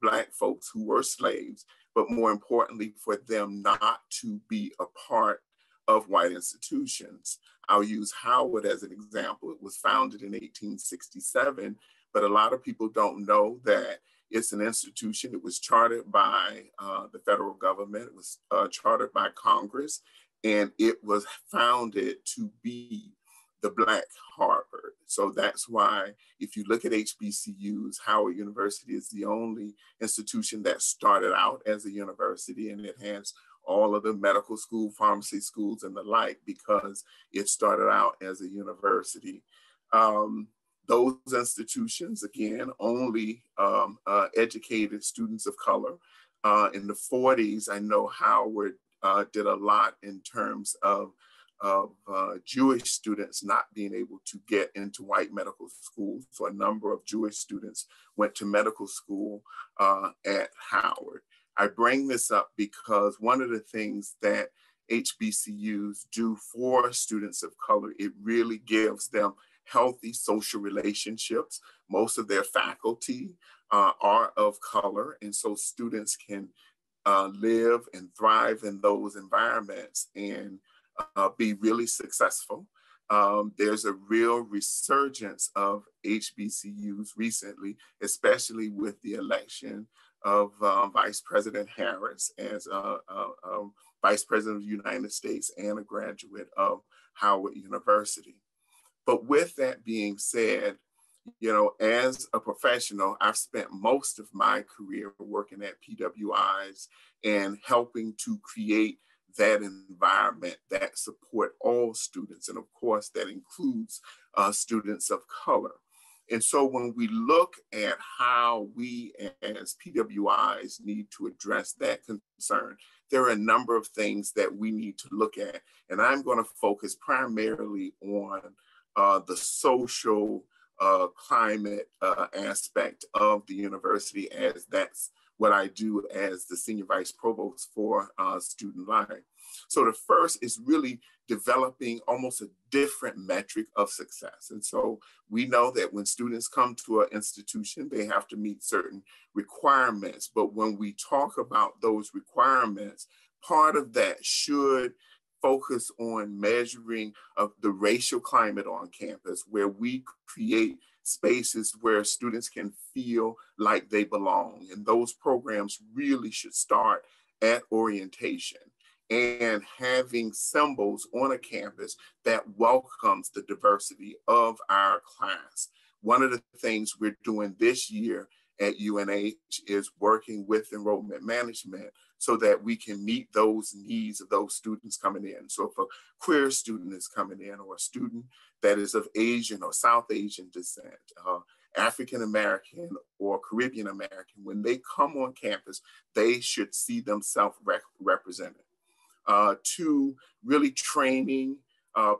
Black folks who were slaves, but more importantly, for them not to be a part of white institutions. I'll use Howard as an example. It was founded in 1867, but a lot of people don't know that it's an institution. It was chartered by the federal government. It was chartered by Congress, and it was founded to be the Black Harvard. So that's why if you look at HBCUs, Howard University is the only institution that started out as a university, and it has all of the medical school, pharmacy schools, and the like, because it started out as a university. Those institutions, again, only educated students of color. In the 40s, I know Howard did a lot in terms of Jewish students not being able to get into white medical schools. So a number of Jewish students went to medical school at Howard. I bring this up because one of the things that HBCUs do for students of color, it really gives them healthy social relationships. Most of their faculty are of color, and so students can live and thrive in those environments and be really successful. There's a real resurgence of HBCUs recently, especially with the election of Vice President Harris as Vice President of the United States and a graduate of Howard University. But with that being said, you know, as a professional, I've spent most of my career working at PWIs and helping to create that environment that support all students. And of course, that includes students of color. And so when we look at how we as PWIs need to address that concern, there are a number of things that we need to look at. And I'm going to focus primarily on the social climate aspect of the university, as that's what I do as the Senior Vice Provost for Student Life. So the first is really developing almost a different metric of success. And so we know that when students come to an institution, they have to meet certain requirements. But when we talk about those requirements, part of that should focus on measuring the racial climate on campus, where we create spaces where students can feel like they belong. And those programs really should start at orientation and having symbols on a campus that welcomes the diversity of our class. One of the things we're doing this year at UNH is working with enrollment management so that we can meet those needs of those students coming in. So if a queer student is coming in, or a student that is of Asian or South Asian descent, African American or Caribbean American, when they come on campus, they should see themselves represented. To really training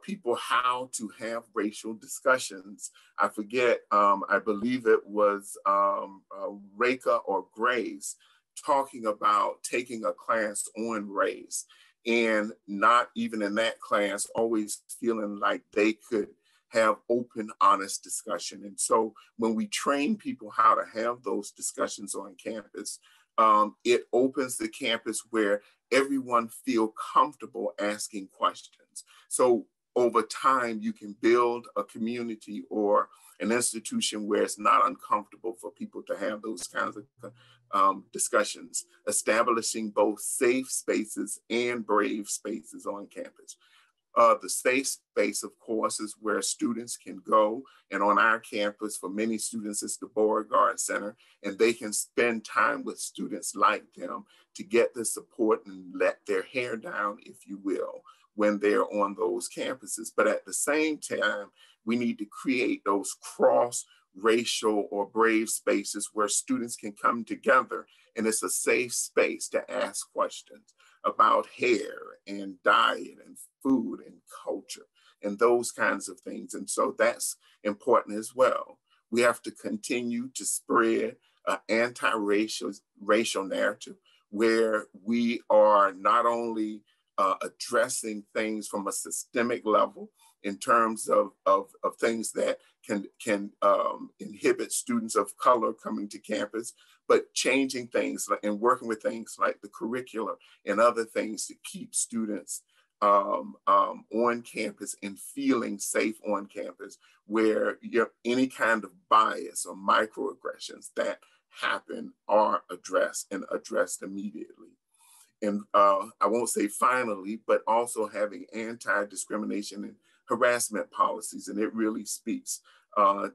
people how to have racial discussions. I forget, I believe it was Reika or Grace talking about taking a class on race, and not even in that class always feeling like they could have open, honest discussion. And so when we train people how to have those discussions on campus, it opens the campus where everyone feel comfortable asking questions. So over time, you can build a community or an institution where it's not uncomfortable for people to have those kinds of discussions, establishing both safe spaces and brave spaces on campus. The safe space, of course, is where students can go. And on our campus, for many students, it's the Beauregard Center, and they can spend time with students like them to get the support and let their hair down, if you will, when they're on those campuses. But at the same time, we need to create those cross-racial or brave spaces where students can come together, and it's a safe space to ask questions about hair and diet and food and culture and those kinds of things. And so that's important as well. We have to continue to spread an anti-racial narrative where we are not only addressing things from a systemic level in terms of things that can inhibit students of color coming to campus, but changing things and working with things like the curriculum and other things to keep students on campus and feeling safe on campus, where any kind of bias or microaggressions that happen are addressed and addressed immediately. And I won't say finally, but also having anti-discrimination and harassment policies. And it really speaks to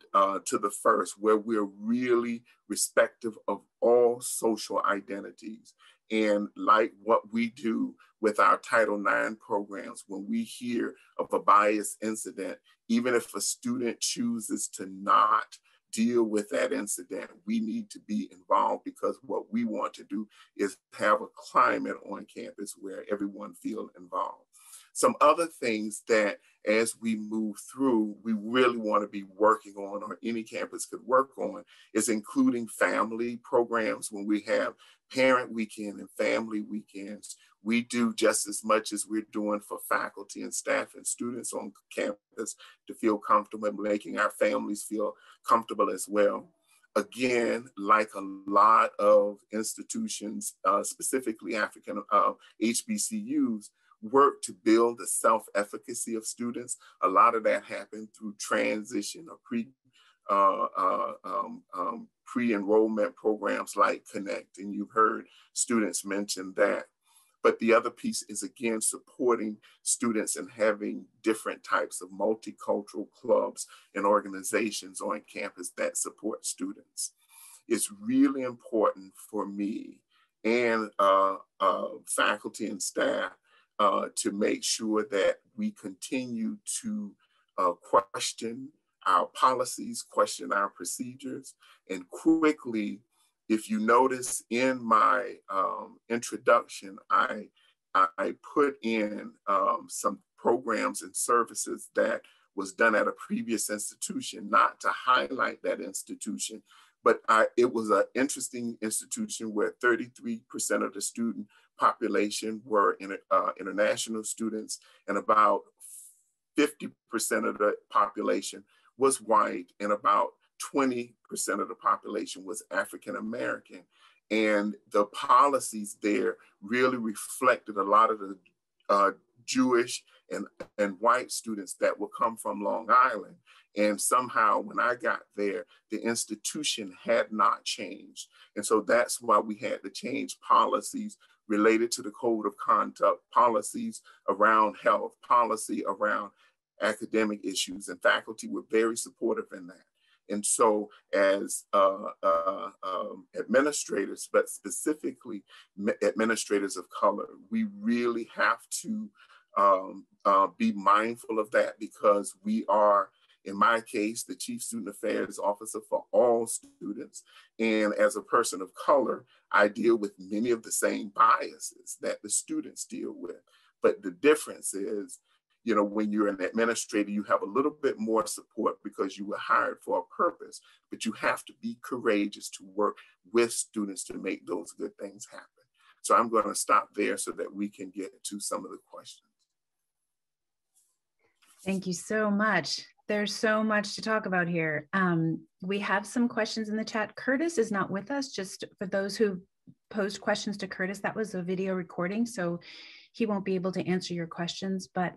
the first, where we're really respectful of all social identities. And like what we do with our Title IX programs, when we hear of a bias incident, even if a student chooses to not deal with that incident, we need to be involved, because what we want to do is have a climate on campus where everyone feels involved. Some other things that as we move through, we really want to be working on, or any campus could work on, is including family programs. When we have parent weekend and family weekends, we do just as much as we're doing for faculty and staff and students on campus to feel comfortable, making our families feel comfortable as well. Again, like a lot of institutions, specifically African HBCUs, work to build the self-efficacy of students. A lot of that happened through transition or pre-enrollment programs like Connect, and you've heard students mention that. But the other piece is, again, supporting students and having different types of multicultural clubs and organizations on campus that support students. It's really important for me and faculty and staff to make sure that we continue to question our policies, question our procedures, and quickly, if you notice in my introduction, I put in some programs and services that was done at a previous institution, not to highlight that institution, but it was an interesting institution where 33% of the student population were international students, and about 50% of the population was white, and about 20% of the population was African American. And the policies there really reflected a lot of the Jewish and white students that would come from Long Island. And somehow when I got there, the institution had not changed. And so that's why we had to change policies related to the code of conduct, policies around health, policy around academic issues, and faculty were very supportive in that. And so as administrators, but specifically administrators of color, we really have to be mindful of that, because we are, in my case, the Chief Student Affairs Officer for all students. And as a person of color, I deal with many of the same biases that the students deal with. But the difference is, you know, when you're an administrator, you have a little bit more support because you were hired for a purpose, but you have to be courageous to work with students to make those good things happen. So I'm going to stop there so that we can get to some of the questions. Thank you so much. There's so much to talk about here. We have some questions in the chat. Curtis is not with us, just for those who posed questions to Curtis, that was a video recording, so he won't be able to answer your questions, but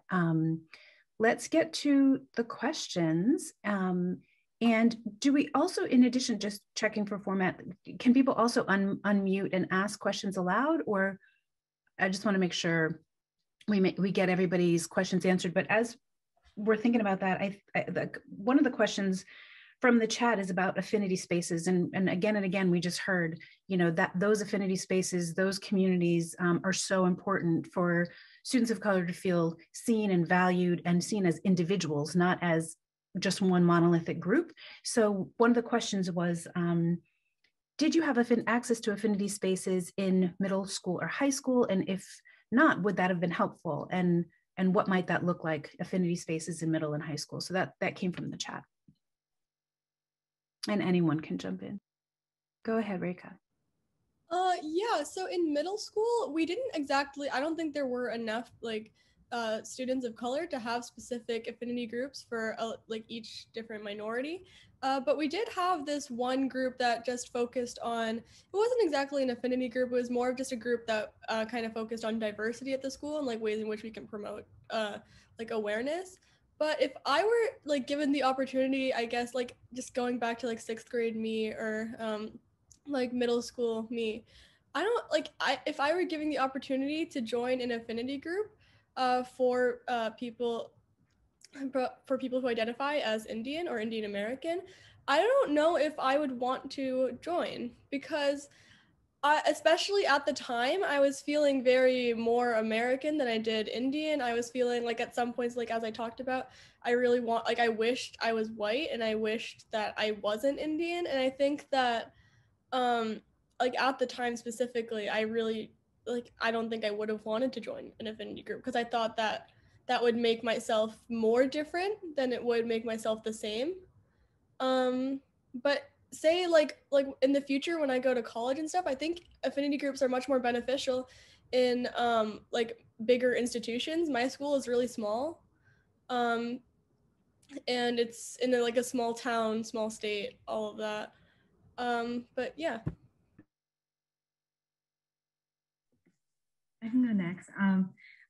let's get to the questions. And do we also, in addition, just checking for format, can people also unmute and ask questions aloud? Or I just want to make sure we get everybody's questions answered. But as we're thinking about that, one of the questions from the chat is about affinity spaces. And again, we just heard, you know, that those affinity spaces, those communities are so important for students of color to feel seen and valued and seen as individuals, not as just one monolithic group. So one of the questions was, did you have access to affinity spaces in middle school or high school? And if not, would that have been helpful? And what might that look like, affinity spaces in middle and high school? So that came from the chat. And anyone can jump in. Go ahead, Rekha. Yeah, so in middle school, we didn't exactly, I don't think there were enough like students of color to have specific affinity groups for like each different minority. But we did have this one group that just focused on, it wasn't exactly an affinity group, it was more of just a group that kind of focused on diversity at the school and like ways in which we can promote like awareness. But if I were like given the opportunity, I guess like just going back to like 6th grade me or like middle school me, I don't like, if I were given the opportunity to join an affinity group for people who identify as Indian or Indian American, I don't know if I would want to join, because especially at the time, I was feeling very more American than I did Indian. I was feeling like at some points, like as I talked about, I wished I was white and I wished that I wasn't Indian. And I think that like at the time specifically, I don't think I would have wanted to join an affinity group, because I thought that that would make myself more different than it would make myself the same. But say like in the future when I go to college and stuff, I think affinity groups are much more beneficial in like bigger institutions. My school is really small, and it's in like a small town, small state, all of that. But yeah. I can go next.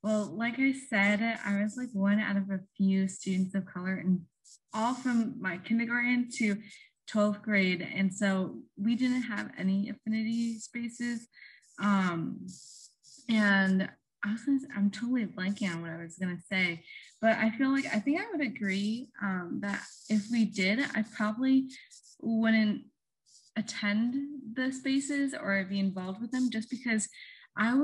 Well, like I said, I was like one out of a few students of color, and all from my kindergarten to 12th grade. And so we didn't have any affinity spaces. And I'm totally blanking on what I was gonna say, but I think I would agree that if we did, I probably wouldn't attend the spaces or be involved with them, just because I'm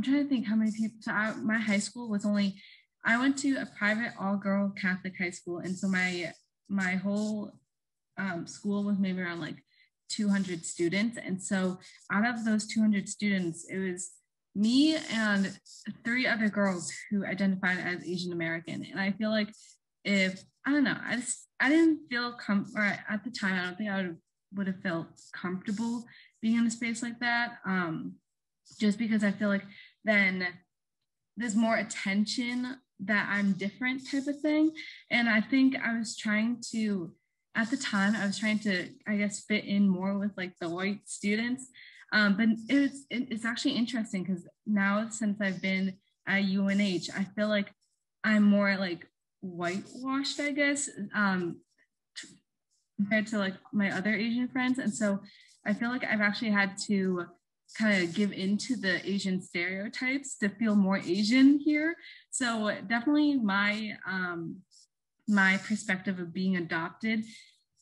trying to think how many people, so my high school was I went to a private all-girl Catholic high school. And so my whole school was maybe around like 200 students. And so out of those 200 students, it was me and 3 other girls who identified as Asian American. And I feel like I didn't feel at the time, I don't think I would have felt comfortable being in a space like that. Just because I feel like then there's more attention that I'm different type of thing. And I think at the time, I was trying to, I guess, fit in more with like the white students. But it's actually interesting, because now since I've been at UNH, I feel like I'm more like whitewashed, I guess, compared to like my other Asian friends. And so I feel like I've actually had to kind of give into the Asian stereotypes to feel more Asian here. So definitely my perspective of being adopted,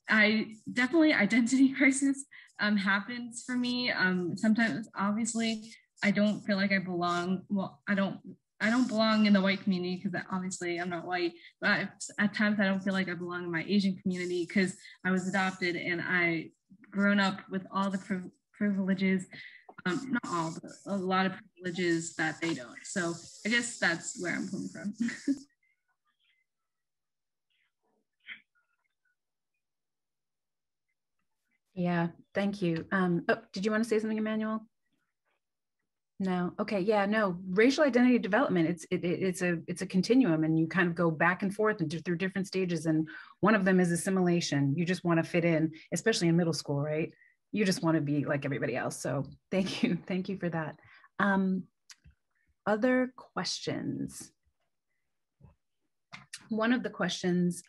identity crisis happens for me. Sometimes, obviously, I don't feel like I belong. Well, I don't belong in the white community, because obviously I'm not white, but at times I don't feel like I belong in my Asian community because I was adopted and I grown up with all the privileges, not all, but a lot of privileges that they don't. So I guess that's where I'm coming from. Yeah, thank you. Did you want to say something, Emmanuel? No. Okay. Yeah. No. Racial identity development. It's a continuum, and you kind of go back and forth and through different stages. And one of them is assimilation. You just want to fit in, especially in middle school, right? You just want to be like everybody else. So thank you for that. Other questions? One of the questions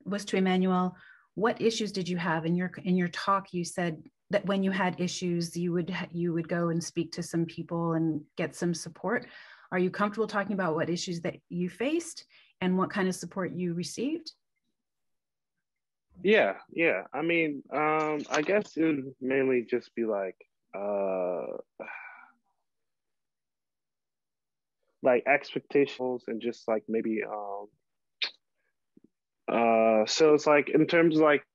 was to Emmanuel. What issues did you have in your talk? You said that when you had issues, you would go and speak to some people and get some support. Are you comfortable talking about what issues that you faced and what kind of support you received? Yeah. I mean, I guess it would mainly just be like expectations and just like maybe so it's like in terms of like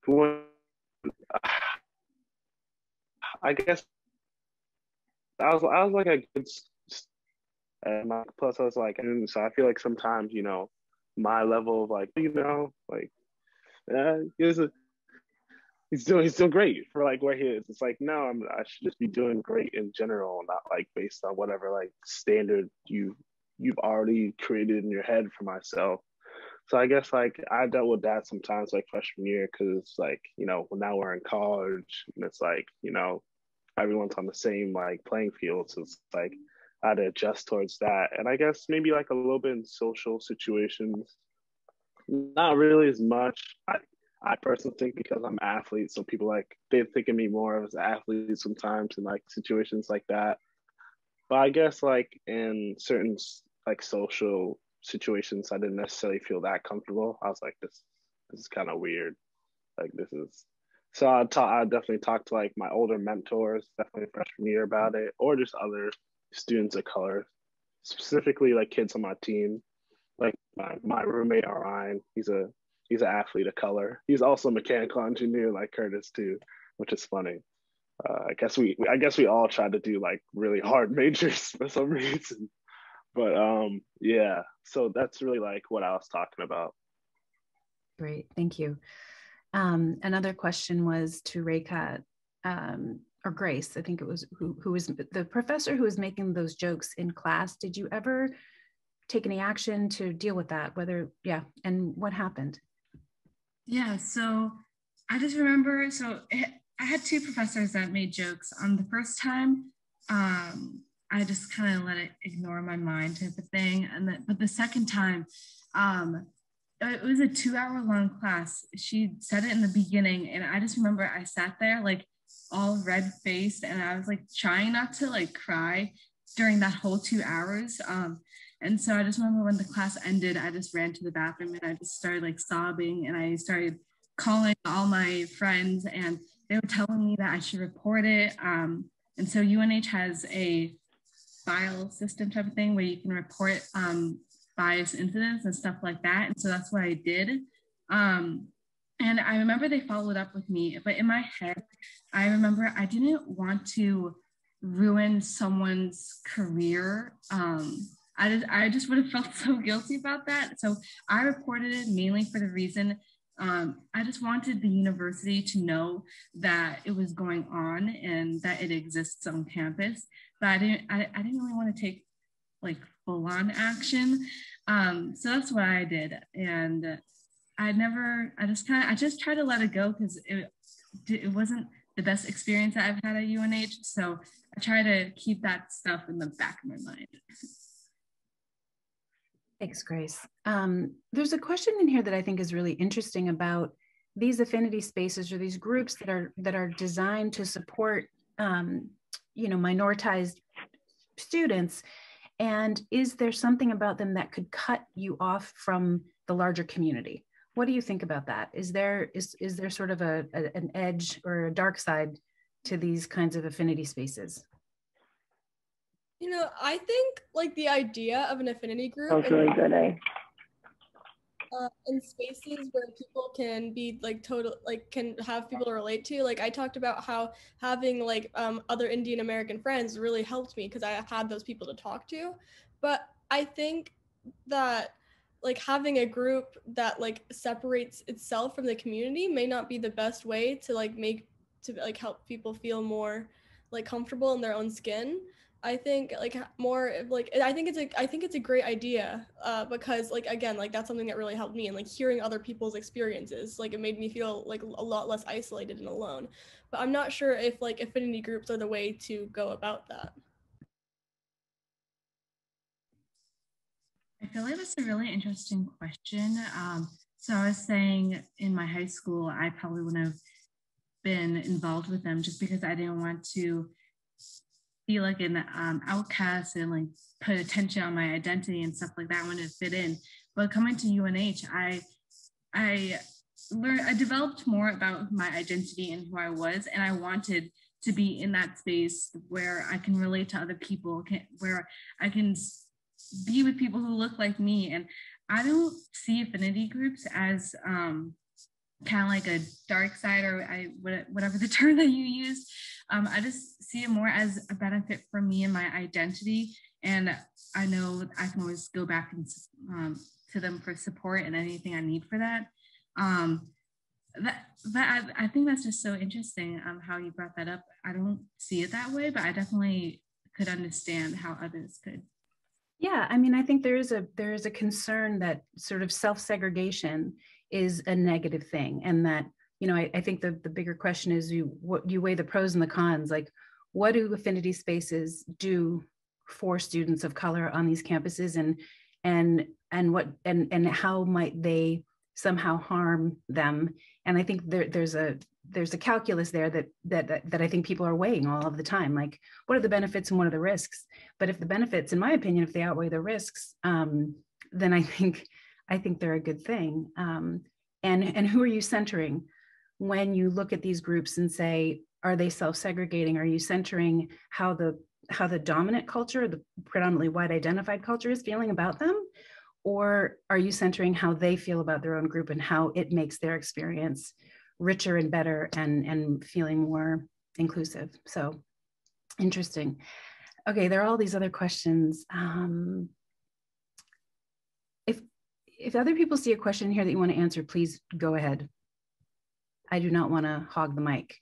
when I guess I was like a good and plus I was like, and so I feel like sometimes, you know, my level of like, you know, like he's doing great for like where he is. It's like, no, I should just be doing great in general, not like based on whatever like standard you've already created in your head for myself. So I guess like I dealt with that sometimes like freshman year, because it's like, you know, now we're in college and it's like, you know, everyone's on the same like playing field. So it's like I had to adjust towards that. And I guess maybe like a little bit in social situations, not really as much. I personally think because I'm an athlete, so people like they think of me more as an athlete sometimes in like situations like that. But I guess like in certain like social situations, I didn't necessarily feel that comfortable. I was like, this is kind of weird. Like this is so I definitely talked to like my older mentors, definitely freshman year about it, or just other students of color, specifically like kids on my team. Like my roommate Orion, he's an athlete of color. He's also a mechanical engineer like Curtis too, which is funny. I guess we all tried to do like really hard majors for some reason. But yeah, so that's really like what I was talking about. Great, thank you. Another question was to Rekha or Grace, I think it was, who was the professor who was making those jokes in class. Did you ever take any action to deal with that? And what happened? Yeah, so I just remember, I had two professors that made jokes. The first time, I just kind of let it ignore my mind type of thing. But the second time, it was a 2-hour-long class. She said it in the beginning, and I just remember I sat there like all red-faced, and I was like trying not to like cry during that whole 2 hours. And so I just remember when the class ended, I just ran to the bathroom and I just started like sobbing, and I started calling all my friends, and they were telling me that I should report it. And so UNH has a file system type of thing where you can report bias incidents and stuff like that. And so that's what I did. And I remember they followed up with me, but in my head, I remember I didn't want to ruin someone's career. I just would have felt so guilty about that. So I reported it mainly for the reason I just wanted the university to know that it was going on and that it exists on campus. But I didn't really want to take like full-on action. So that's what I did. And I just tried to let it go because it wasn't the best experience that I've had at UNH. So I try to keep that stuff in the back of my mind. Thanks, Grace. There's a question in here that I think is really interesting about these affinity spaces or these groups that are designed to support, minoritized students. And is there something about them that could cut you off from the larger community? What do you think about that? Is there sort of an edge or a dark side to these kinds of affinity spaces? You know, I think like the idea of an affinity group in spaces where people can be like can have people to relate to. Like I talked about how having like other Indian American friends really helped me because I had those people to talk to. But I think that like having a group that like separates itself from the community may not be the best way to like help people feel more like comfortable in their own skin. I think like more like I think it's a great idea because like again like that's something that really helped me, and like hearing other people's experiences, like it made me feel like a lot less isolated and alone. But I'm not sure if like affinity groups are the way to go about that. I feel like that's a really interesting question. So I was saying in my high school, I probably wouldn't have been involved with them just because I didn't want to be like an outcast and like put attention on my identity and stuff like that. I wanted to fit in. But coming to UNH, I developed more about my identity and who I was, and I wanted to be in that space where I can relate to other people, where I can be with people who look like me. And I don't see affinity groups as kind of like a dark side, or whatever the term that you use. I just see it more as a benefit for me and my identity. And I know I can always go back and to them for support and anything I need for that. I think that's just so interesting how you brought that up. I don't see it that way, but I definitely could understand how others could. Yeah, I mean, I think there is a concern that sort of self-segregation is a negative thing, and that, you know, I think the bigger question is you weigh the pros and the cons. Like, what do affinity spaces do for students of color on these campuses, and how might they somehow harm them? And I think there's a calculus there that I think people are weighing all of the time. Like, what are the benefits and what are the risks? But if the benefits, in my opinion, if they outweigh the risks, then I think they're a good thing. And who are you centering when you look at these groups and say, are they self-segregating? Are you centering how the dominant culture, the predominantly white identified culture, is feeling about them? Or are you centering how they feel about their own group and how it makes their experience richer and better and feeling more inclusive? So interesting. Okay, there are all these other questions. If other people see a question here that you want to answer, please go ahead. I do not want to hog the mic.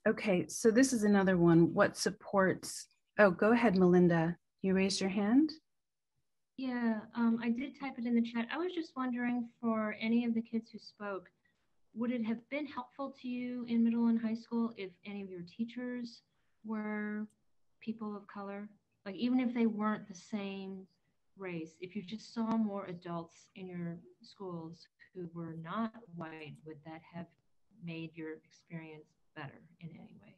Okay, so this is another one. What supports? Oh, go ahead, Melinda. You raised your hand. Yeah, I did type it in the chat. I was just wondering, for any of the kids who spoke, would it have been helpful to you in middle and high school if any of your teachers were people of color? Like, even if they weren't the same race, if you just saw more adults in your schools who were not white, would that have made your experience better in any way?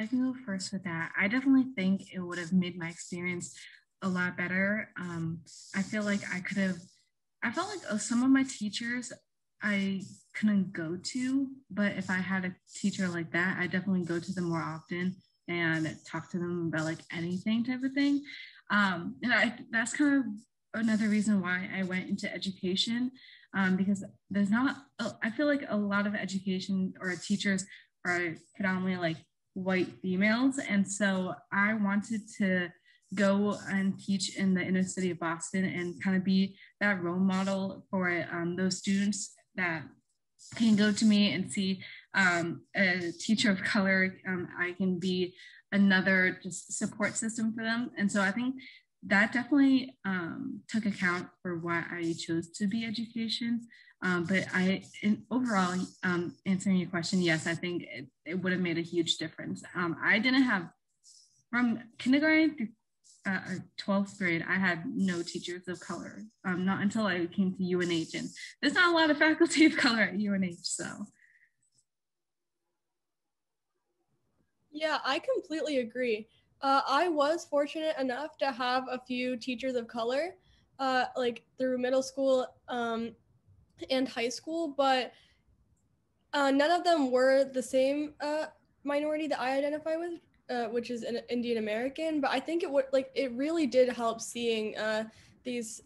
I can go first with that. I definitely think it would have made my experience a lot better. I feel like I felt like some of my teachers I couldn't go to, but if I had a teacher like that, I definitely go to them more often and talk to them about like anything type of thing. And that's kind of another reason why I went into education, because I feel like a lot of education or teachers are predominantly like white females. And so I wanted to go and teach in the inner city of Boston and kind of be that role model for those students that can go to me and see a teacher of color. I can be another just support system for them. And so I think that definitely took account for why I chose to be education. But overall, answering your question, yes, I think it would have made a huge difference. I didn't have, from kindergarten through 12th grade, I had no teachers of color, not until I came to UNH, and there's not a lot of faculty of color at UNH, so. Yeah, I completely agree. I was fortunate enough to have a few teachers of color, like through middle school and high school, but none of them were the same minority that I identify with, which is an Indian American. But I think it really did help seeing these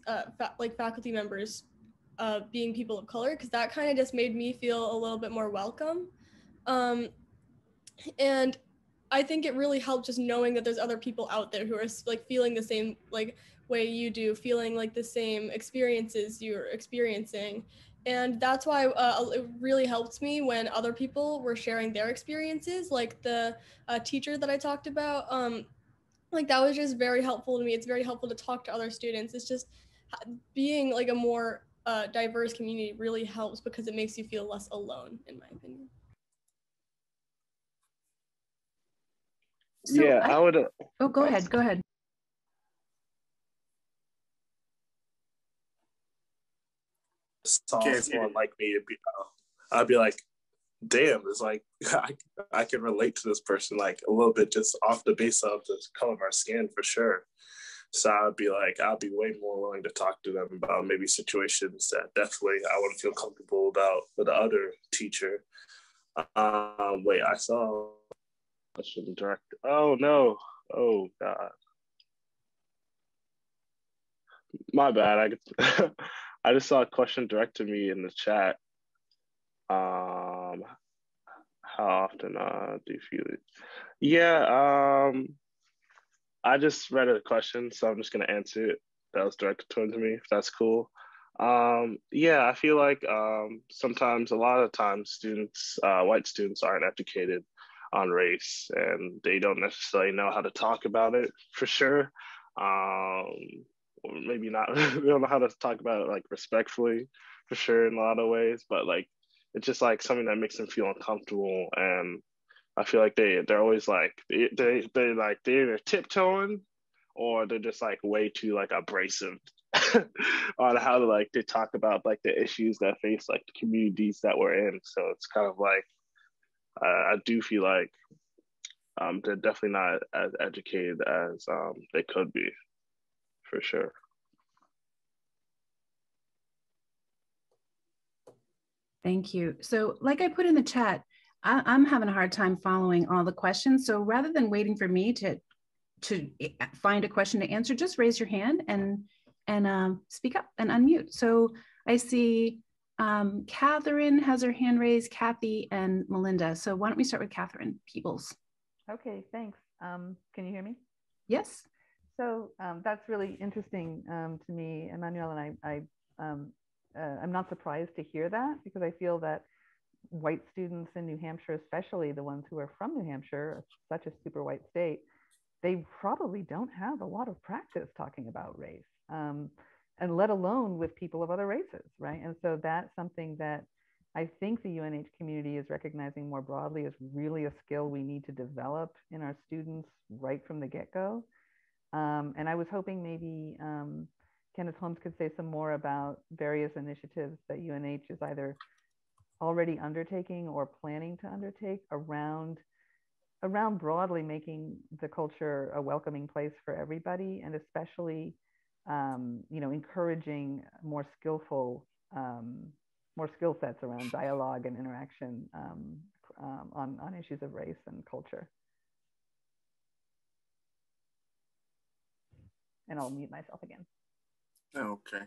faculty members being people of color, because that kind of just made me feel a little bit more welcome. And I think it really helped just knowing that there's other people out there who are like feeling the same, like way you do, feeling like the same experiences you're experiencing. And that's why it really helped me when other people were sharing their experiences, like the teacher that I talked about. Like that was just very helpful to me. It's very helpful to talk to other students. It's just being like a more diverse community really helps because it makes you feel less alone, in my opinion. So yeah, I would. Oh, go ahead. Go ahead. Saw someone like me, I'd be like, damn, it's like I can relate to this person like a little bit just off the base of the color of our skin for sure. So I'd be way more willing to talk to them about maybe situations that definitely I wouldn't feel comfortable about with the other teacher. Wait, I saw a question direct. Oh no. Oh God. My bad. I just saw a question direct to me in the chat. How often do you feel it? Yeah, I just read a question, so I'm just gonna answer it. That was directed towards me, if that's cool. Yeah, I feel like sometimes, a lot of times, students, white students, aren't educated on race, and they don't necessarily know how to talk about it for sure. Or maybe not. They don't know how to talk about it like respectfully, for sure, in a lot of ways. But like, it's just like something that makes them feel uncomfortable, and I feel like they're always like they're either tiptoeing or they're just like way too like abrasive on how to like they talk about like the issues that face like the communities that we're in. So it's kind of like I do feel like they're definitely not as educated as they could be, for sure. Thank you. So like I put in the chat, I'm having a hard time following all the questions. So rather than waiting for me to find a question to answer, just raise your hand and speak up and unmute. So I see Catherine has her hand raised, Kathy and Melinda. So why don't we start with Catherine Peebles? Okay, thanks. Can you hear me? Yes. So that's really interesting to me, Emmanuel, and I'm not surprised to hear that, because I feel that white students in New Hampshire, especially the ones who are from New Hampshire, such a super white state, they probably don't have a lot of practice talking about race, and let alone with people of other races, right? And so that's something that I think the UNH community is recognizing more broadly as really a skill we need to develop in our students right from the get-go. And I was hoping maybe Kenneth Holmes could say some more about various initiatives that UNH is either already undertaking or planning to undertake around broadly making the culture a welcoming place for everybody, and especially encouraging more skill sets around dialogue and interaction on issues of race and culture. And I'll mute myself again. Okay.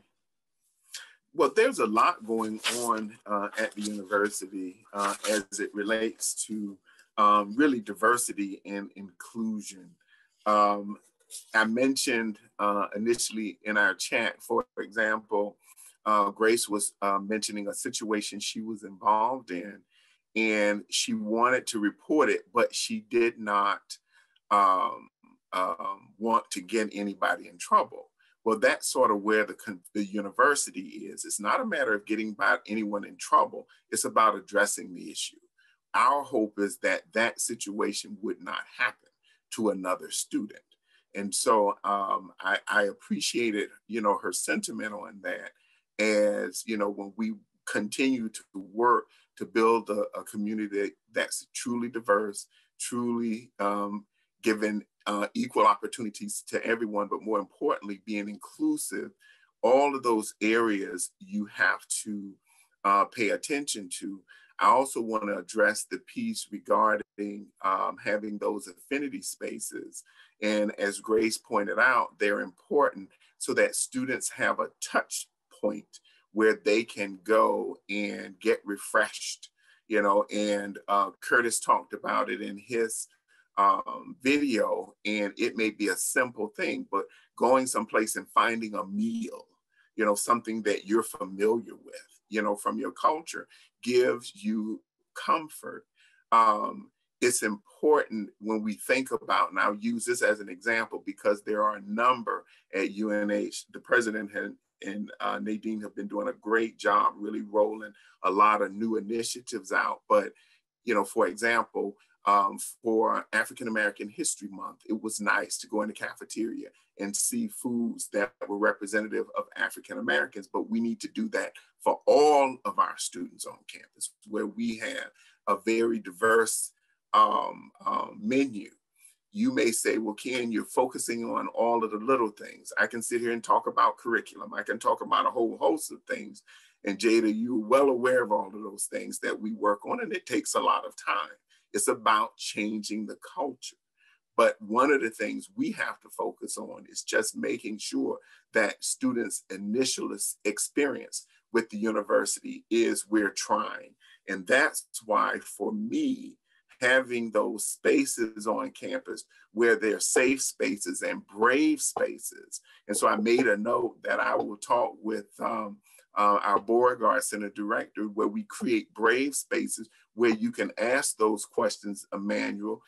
Well, there's a lot going on at the university as it relates to really diversity and inclusion. I mentioned initially in our chat, for example, Grace was mentioning a situation she was involved in, and she wanted to report it, but she did not want to get anybody in trouble. Well, that's sort of where the university is. It's not a matter of getting anyone in trouble. It's about addressing the issue. Our hope is that that situation would not happen to another student. And so I appreciated, her sentiment on that, as, when we continue to work to build a community that's truly diverse, truly given equal opportunities to everyone, but more importantly, being inclusive. All of those areas you have to pay attention to. I also want to address the piece regarding having those affinity spaces. And as Grace pointed out, they're important so that students have a touch point where they can go and get refreshed, and Curtis talked about it in his video, and it may be a simple thing, but going someplace and finding a meal, you know, something that you're familiar with, you know, from your culture, gives you comfort. It's important when we think about, and I'll use this as an example because there are a number at UNH. The president and Nadine have been doing a great job really rolling a lot of new initiatives out. But, you know, for example, for African American History Month, it was nice to go in the cafeteria and see foods that were representative of African Americans, but we need to do that for all of our students on campus, where we have a very diverse menu. You may say, well, Ken, you're focusing on all of the little things. I can sit here and talk about curriculum. I can talk about a whole host of things. And Jada, you're well aware of all of those things that we work on, and it takes a lot of time. It's about changing the culture. But one of the things we have to focus on is just making sure that students' initial experience with the university is we're trying. And that's why, for me, having those spaces on campus where they're safe spaces and brave spaces. And so I made a note that I will talk with our Beauregard Center director, where we create brave spaces where you can ask those questions, Emmanuel,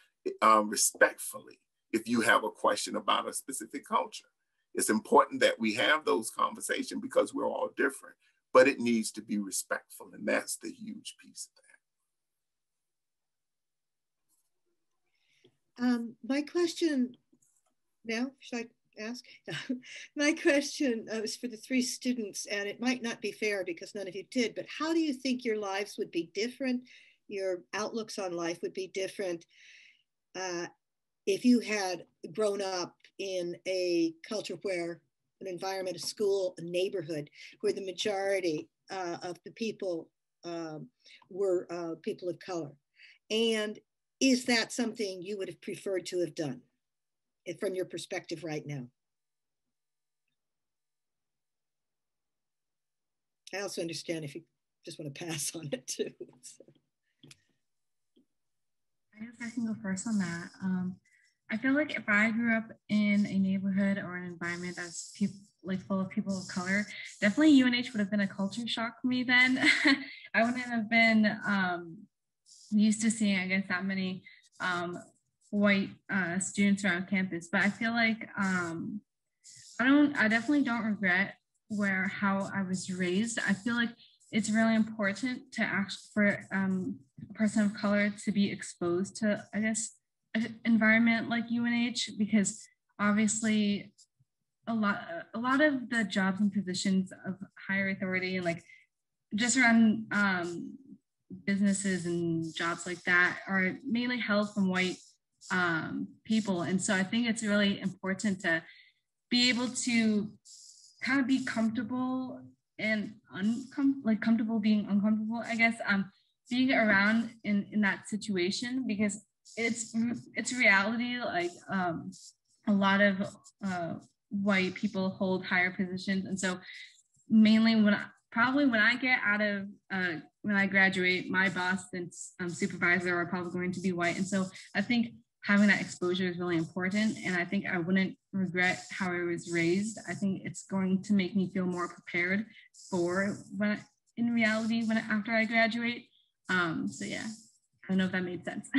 respectfully, if you have a question about a specific culture. It's important that we have those conversations because we're all different, but it needs to be respectful. And that's the huge piece of that. My question now, should I ask? My question was for the three students, and it might not be fair because none of you did, but how do you think your lives would be different? Your outlooks on life would be different if you had grown up in a culture where an environment, a school, a neighborhood, where the majority of the people were people of color. And is that something you would have preferred to have done from your perspective right now? I also understand if you just want to pass on it too. So. I guess I can go first on that. I feel like if I grew up in a neighborhood or an environment that's full of people of color, definitely UNH would have been a culture shock for me then. I wouldn't have been used to seeing, I guess, that many white students around campus. But I feel like I definitely don't regret how I was raised. I feel like it's really important to for a person of color to be exposed to, I guess, an environment like UNH, because obviously a lot of the jobs and positions of higher authority and like just around businesses and jobs like that are mainly held from white people. And so I think it's really important to be able to kind of be comfortable and comfortable being uncomfortable, I guess, being around in that situation, because it's reality. Like a lot of white people hold higher positions. And so mainly when I get out of, when I graduate, my boss and supervisor are probably going to be white. And so I think having that exposure is really important. And I think I wouldn't regret how I was raised. I think it's going to make me feel more prepared for after I graduate. So yeah, I don't know if that made sense.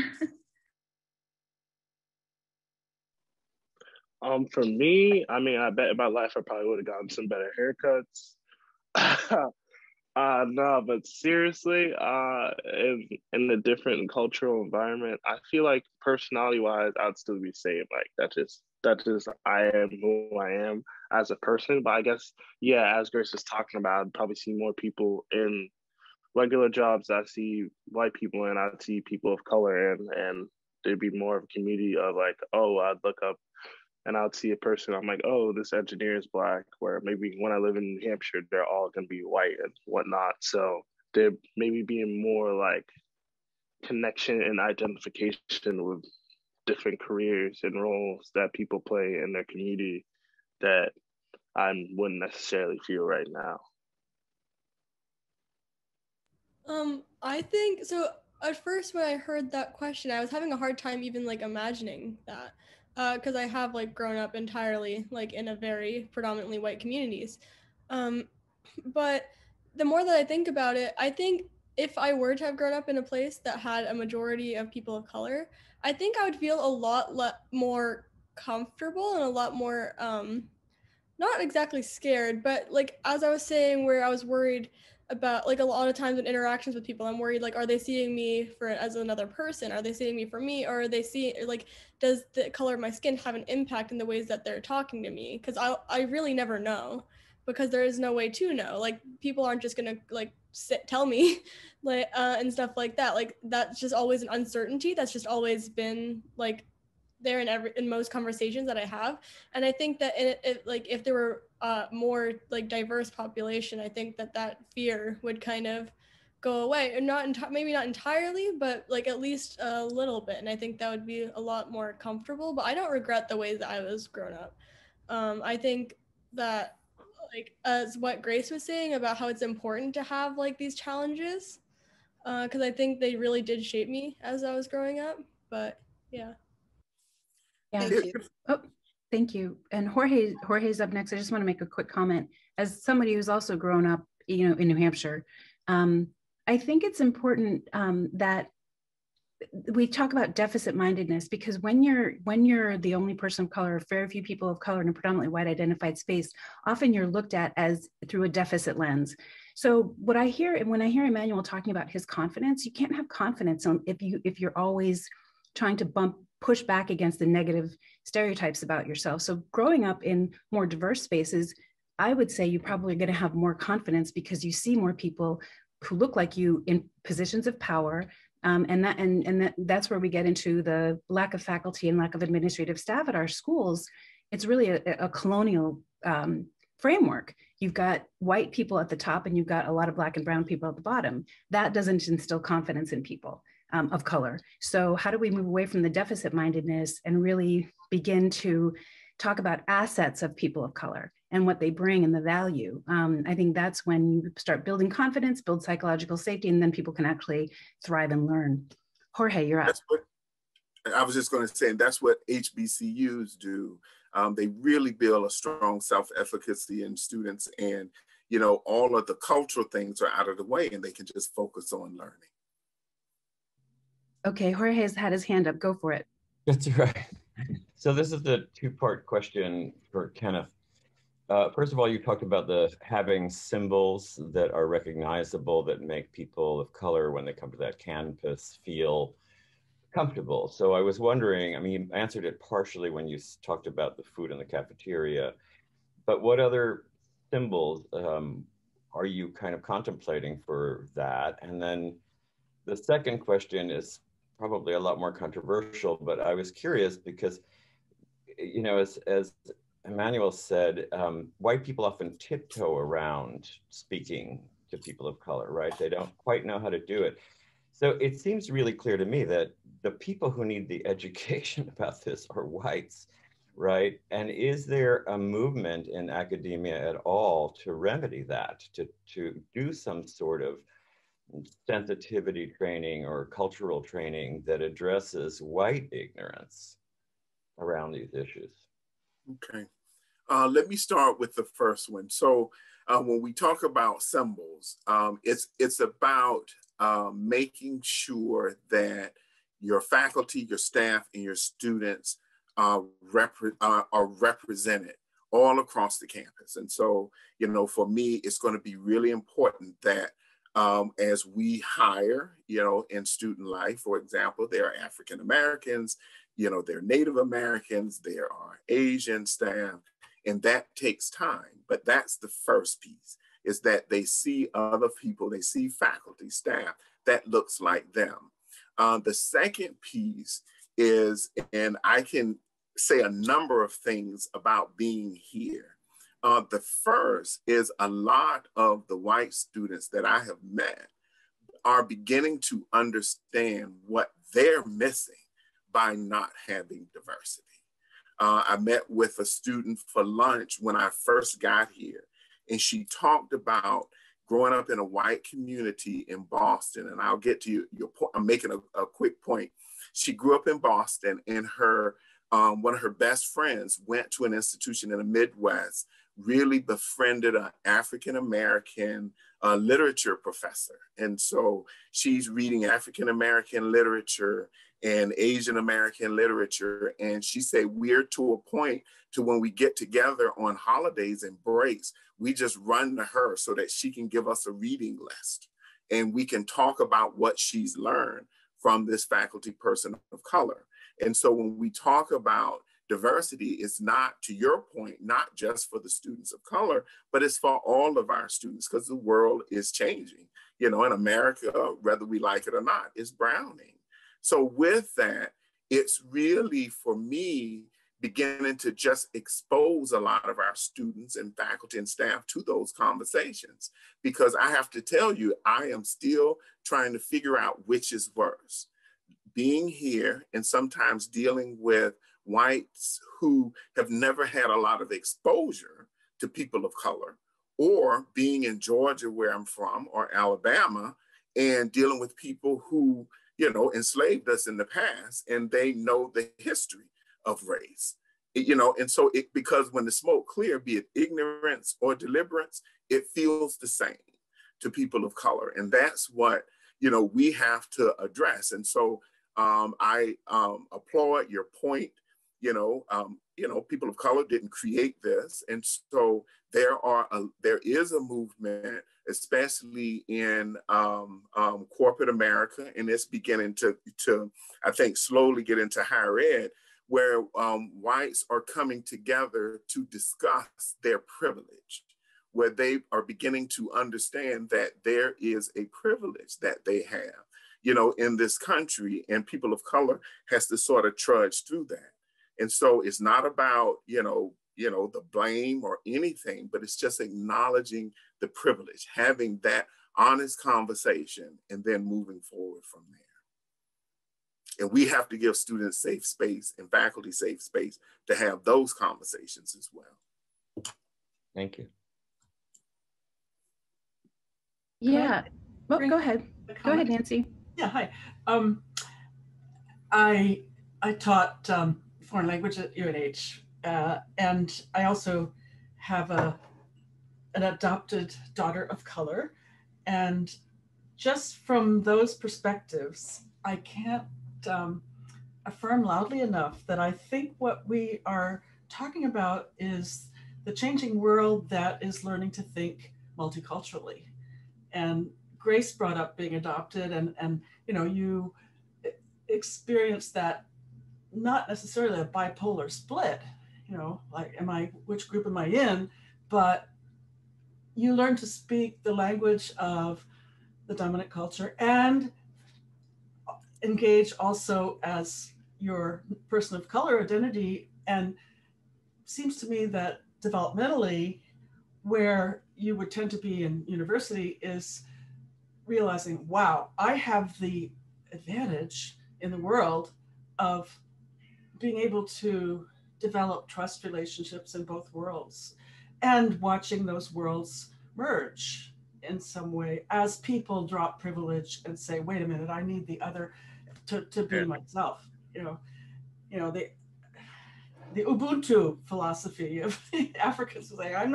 For me, I mean, I bet in my life I probably would have gotten some better haircuts. No, but seriously, in a different cultural environment, I feel like personality-wise, I'd still be same. Like that's just I am who I am as a person. But I guess, yeah, as Grace was talking about, I'd probably see more people in regular jobs. I see white people and I'd see people of color, and there'd be more of a community of like, oh, I'd look up and I'd see a person, I'm like, oh, this engineer is Black, where maybe when I live in New Hampshire, they're all going to be white and whatnot. So there maybe being more like connection and identification with different careers and roles that people play in their community that I wouldn't necessarily feel right now. I think, so at first when I heard that question, I was having a hard time even like imagining that, because I have like grown up entirely like in a very predominantly white communities. But the more that I think about it, I think if I were to have grown up in a place that had a majority of people of color, I think I would feel a lot more comfortable and a lot more not exactly scared, but like as I was saying, where I was worried about like a lot of times in interactions with people, I'm worried like, are they seeing me for as another person? Are they seeing me for me? Or are they seeing like, does the color of my skin have an impact in the ways that they're talking to me? Because I really never know, because there is no way to know. Like people aren't just gonna like tell me like and stuff like that. Like that's just always an uncertainty. That's just always been like there in most conversations that I have. And I think that like if there were more like diverse population, I think that fear would kind of go away, and maybe not entirely, but like at least a little bit. And I think that would be a lot more comfortable. But I don't regret the ways that I was grown up. I think that like as what Grace was saying about how it's important to have like these challenges, because I think they really did shape me as I was growing up. But yeah. Yeah. Thank you. Oh, thank you. And Jorge's up next. I just want to make a quick comment. As somebody who's also grown up, you know, in New Hampshire, I think it's important that we talk about deficit mindedness, because when you're the only person of color, very few people of color in a predominantly white identified space, often you're looked at as through a deficit lens. So what I hear, and when I hear Emmanuel talking about his confidence, you can't have confidence if you're always trying to push back against the negative stereotypes about yourself. So growing up in more diverse spaces, I would say you probably are going to have more confidence because you see more people who look like you in positions of power. That's where we get into the lack of faculty and lack of administrative staff at our schools. It's really a colonial framework. You've got white people at the top and you've got a lot of Black and brown people at the bottom. That doesn't instill confidence in people of color. So how do we move away from the deficit mindedness and really begin to talk about assets of people of color and what they bring and the value? I think that's when you start building confidence, build psychological safety, and then people can actually thrive and learn. Jorge, you're up. That's what I was just going to say, and that's what HBCUs do. They really build a strong self-efficacy in students, and you know, all of the cultural things are out of the way and they can just focus on learning. Okay, Jorge has had his hand up. Go for it. That's right. So this is the two-part question for Kenneth. First of all, you talked about having symbols that are recognizable that make people of color, when they come to that campus, feel comfortable. So I was wondering, I mean, you answered it partially when you talked about the food in the cafeteria, but what other symbols are you kind of contemplating for that? And then the second question is probably a lot more controversial, but I was curious because, you know, as Emmanuel said, white people often tiptoe around speaking to people of color, right? They don't quite know how to do it. So it seems really clear to me that the people who need the education about this are whites, right? And is there a movement in academia at all to remedy that, to do some sort of sensitivity training or cultural training that addresses white ignorance around these issues? Okay. Let me start with the first one. So when we talk about symbols, it's about making sure that your faculty, your staff, and your students are represented all across the campus. And so, you know, for me, it's going to be really important that as we hire, you know, in student life, for example, there are African Americans, you know, there are Native Americans, there are Asian staff, and that takes time. But that's the first piece, is that they see other people, they see faculty, staff that looks like them. The second piece is, and I can say a number of things about being here. The first is a lot of the white students that I have met are beginning to understand what they're missing by not having diversity. I met with a student for lunch when I first got here, and she talked about growing up in a white community in Boston, and I'll get to your point. I'm making a quick point. She grew up in Boston, and her one of her best friends went to an institution in the Midwest, really befriended an African-American literature professor. And so she's reading African-American literature and Asian-American literature. And she said, we're to a point to when we get together on holidays and breaks, we just run to her so that she can give us a reading list. And we can talk about what she's learned from this faculty person of color. And so when we talk about diversity, it's not, to your point, not just for the students of color, but it's for all of our students, because the world is changing. You know, in America, whether we like it or not, it's browning. So with that, it's really, for me, beginning to just expose a lot of our students and faculty and staff to those conversations. Because I have to tell you, I am still trying to figure out which is worse. Being here and sometimes dealing with whites who have never had a lot of exposure to people of color, or being in Georgia, where I'm from, or Alabama, and dealing with people who, you know, enslaved us in the past, and they know the history of race. You know, and so because when the smoke clear, be it ignorance or deliberance, it feels the same to people of color. And that's what, you know, we have to address. And so I applaud your point. You know, people of color didn't create this. And so there is a movement, especially in corporate America, and it's beginning to, I think, slowly get into higher ed, where whites are coming together to discuss their privilege, where they are beginning to understand that there is a privilege that they have, you know, in this country, and people of color has to sort of trudge through that. And so it's not about, you know, the blame or anything, but it's just acknowledging the privilege, having that honest conversation, and then moving forward from there. And we have to give students safe space and faculty safe space to have those conversations as well. Thank you. Yeah, well, go ahead. Go ahead, Nancy. Yeah, hi. I taught foreign language at UNH, and I also have an adopted daughter of color. And just from those perspectives, I can't affirm loudly enough that I think what we are talking about is the changing world that is learning to think multiculturally. And Grace brought up being adopted, and you know, you experience that, not necessarily a bipolar split, you know, like which group am I in, but you learn to speak the language of the dominant culture and engage also as your person of color identity. And seems to me that developmentally, where you would tend to be in university, is realizing, wow, I have the advantage in the world of being able to develop trust relationships in both worlds, and watching those worlds merge in some way as people drop privilege and say, wait a minute, I need the other to be myself. You know, the Ubuntu philosophy of Africans say, I'm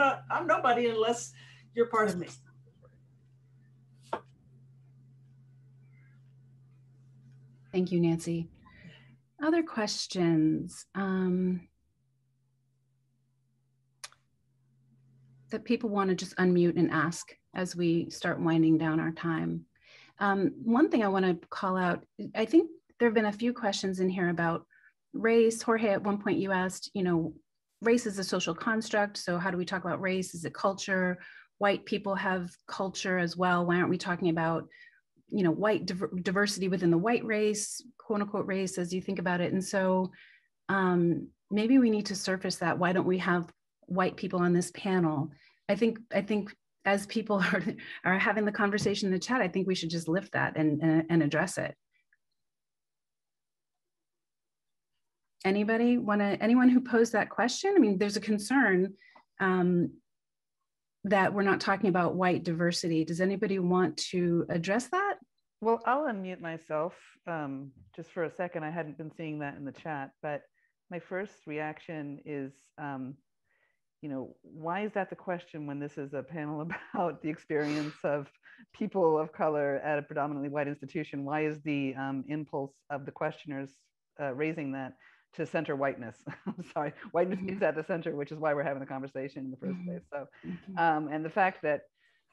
nobody unless you're part of me. Thank you, Nancy. Other questions that people want to just unmute and ask as we start winding down our time? One thing I want to call out, I think there have been a few questions in here about race. Jorge, at one point you asked, you know, race is a social construct, so how do we talk about race? Is it culture? White people have culture as well. Why aren't we talking about, you know, white diversity within the white race, quote unquote race, as you think about it? And so maybe we need to surface that. Why don't we have white people on this panel? I think as people are having the conversation in the chat, I think we should just lift that and address it. Anyone who posed that question? I mean, there's a concern that we're not talking about white diversity. Does anybody want to address that? Well, I'll unmute myself just for a second. I hadn't been seeing that in the chat, but my first reaction is, you know, why is that the question when this is a panel about the experience of people of color at a predominantly white institution? Why is the impulse of the questioners raising that to center whiteness? I'm sorry, whiteness is at the center, which is why we're having the conversation in the first place. So, and the fact that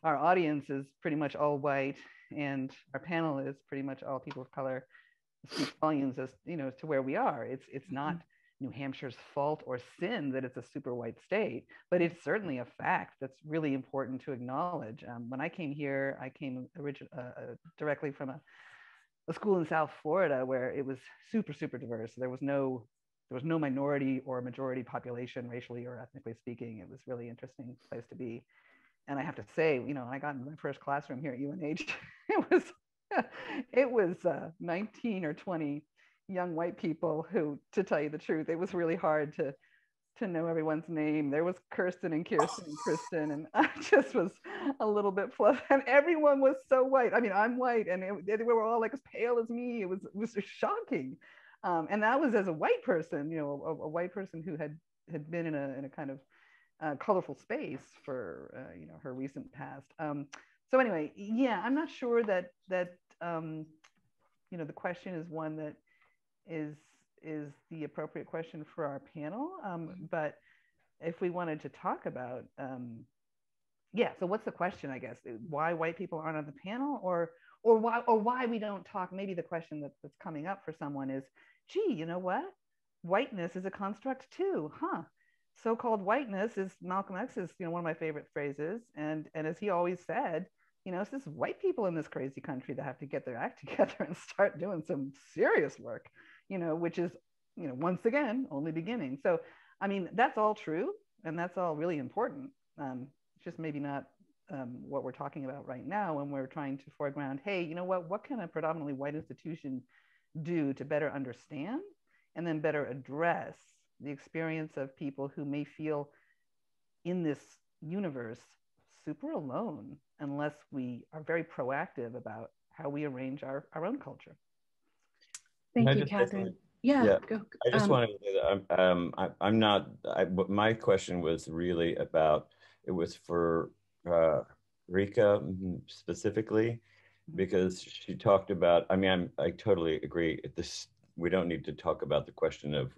our audience is pretty much all white and our panel is pretty much all people of color speaks volumes as, you know, to where we are. It's not New Hampshire's fault or sin that it's a super white state, but it's certainly a fact that's really important to acknowledge. When I came here, I came directly from a school in South Florida where it was super, super diverse. There was no minority or majority population, racially or ethnically speaking. It was a really interesting place to be. And I have to say, you know, I got into my first classroom here at UNH, it was 19 or 20 young white people who, to tell you the truth, it was really hard to know everyone's name. There was Kirsten and Kirsten and Kristen, and I just was a little bit fluffy. And everyone was so white. I mean, I'm white, and they were all like as pale as me. It was shocking. And that was as a white person, you know, a white person who had been in a kind of colorful space for you know, her recent past. So anyway, yeah, I'm not sure that you know, the question is one that is the appropriate question for our panel. But if we wanted to talk about, yeah, so what's the question, I guess? Why white people aren't on the panel, or why we don't talk? Maybe the question that's coming up for someone is, gee, you know what? Whiteness is a construct too, huh? So-called whiteness is Malcolm X's, you know, one of my favorite phrases. And as he always said, you know, it's this white people in this crazy country that have to get their act together and start doing some serious work, you know, which is, you know, once again, only beginning. So, I mean, that's all true. And that's all really important. Just maybe not what we're talking about right now when we're trying to foreground, hey, you know what can a predominantly white institution do to better understand and then better address the experience of people who may feel in this universe super alone unless we are very proactive about how we arrange our own culture. Thank you, Catherine. Yeah, go. I just wanted to say that I'm not, my question was really about, it was for Rekha specifically, because she talked about, I mean, I totally agree. We don't need to talk about the question of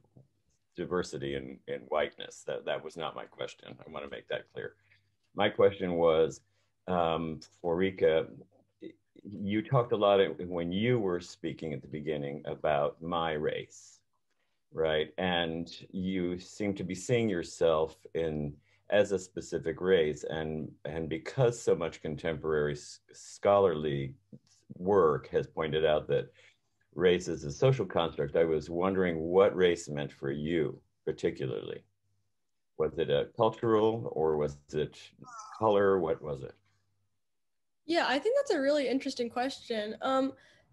diversity and whiteness. That was not my question. I want to make that clear. My question was for Rekha. You talked a lot when you were speaking at the beginning about my race, right? And you seem to be seeing yourself as a specific race, and because so much contemporary scholarly work has pointed out that race is a social construct, I was wondering what race meant for you particularly. Was it a cultural, or was it color? What was it? Yeah, I think that's a really interesting question.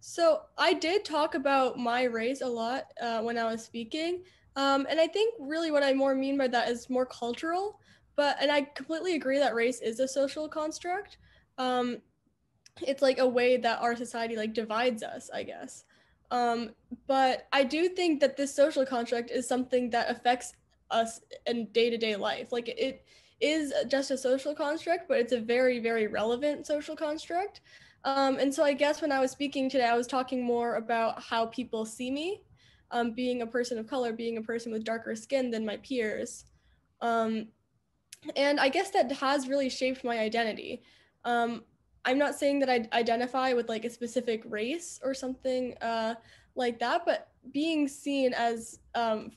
So I did talk about my race a lot when I was speaking. And I think really what I more mean by that is more cultural, and I completely agree that race is a social construct. It's like a way that our society like divides us, I guess. But I do think that this social construct is something that affects us in day-to-day life. Like it is just a social construct, but it's a very, very relevant social construct. And so I guess when I was speaking today, I was talking more about how people see me, being a person of color, being a person with darker skin than my peers. And I guess that has really shaped my identity. I'm not saying that I identify with like a specific race or something like that, but being seen as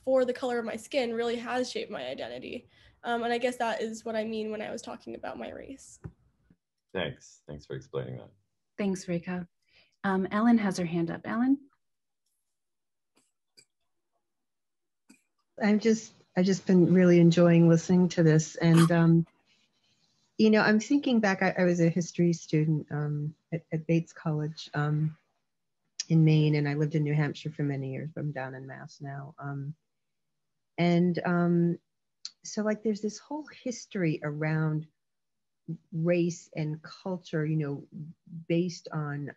for the color of my skin really has shaped my identity. And I guess that is what I mean when I was talking about my race. Thanks for explaining that. Thanks, Rekha. Ellen has her hand up. Ellen? I've just been really enjoying listening to this. And, you know, I'm thinking back, I was a history student at Bates College in Maine, and I lived in New Hampshire for many years, but I'm down in Mass now. So like there's this whole history around race and culture, you know, based on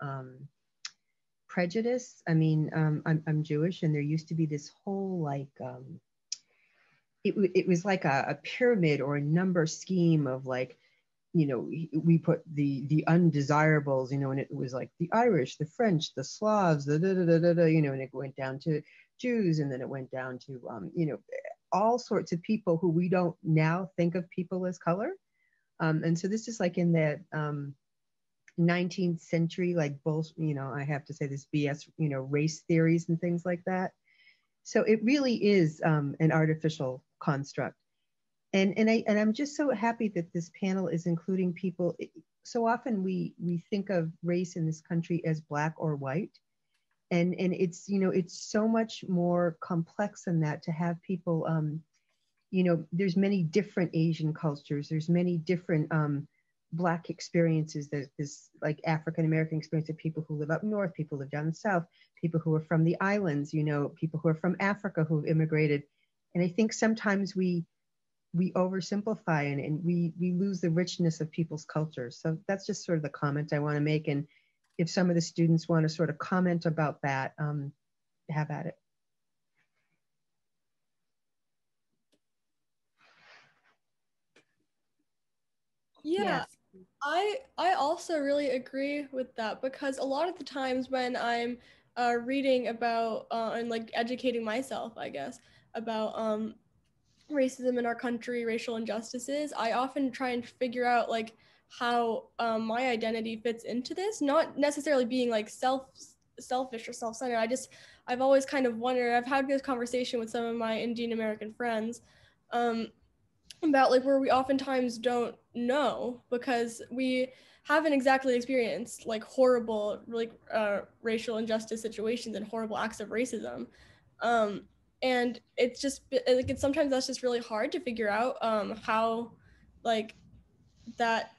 prejudice. I mean, I'm Jewish, and there used to be this whole like, it was like a pyramid or a number scheme of like, you know, we put the undesirables, you know, and it was like the Irish, the French, the Slavs, the you know, and it went down to Jews, and then it went down to, you know, all sorts of people who we don't now think of people as color. And so this is like in that 19th century, like you know, I have to say this BS, you know, race theories and things like that. So it really is an artificial construct. And I'm just so happy that this panel is including people. So often we think of race in this country as black or white. And it's, you know, it's so much more complex than that, to have people, you know, there's many different Asian cultures. There's many different Black experiences. There's this like African-American experience of people who live up north, people who live down south, people who are from the islands, you know, people who are from Africa who've immigrated. And I think sometimes we oversimplify and we lose the richness of people's cultures. So that's just sort of the comment I want to make. And if some of the students want to sort of comment about that, have at it. Yeah, Yes. I also really agree with that, because a lot of the times when I'm reading about and like educating myself, I guess, about racism in our country, racial injustices, I often try and figure out like how my identity fits into this, not necessarily being like selfish or self-centered. I've always kind of wondered, I've had this conversation with some of my Indian American friends about like where we oftentimes don't know, because we haven't exactly experienced like horrible like racial injustice situations and horrible acts of racism. And it's just like, it's sometimes that's just really hard to figure out how like that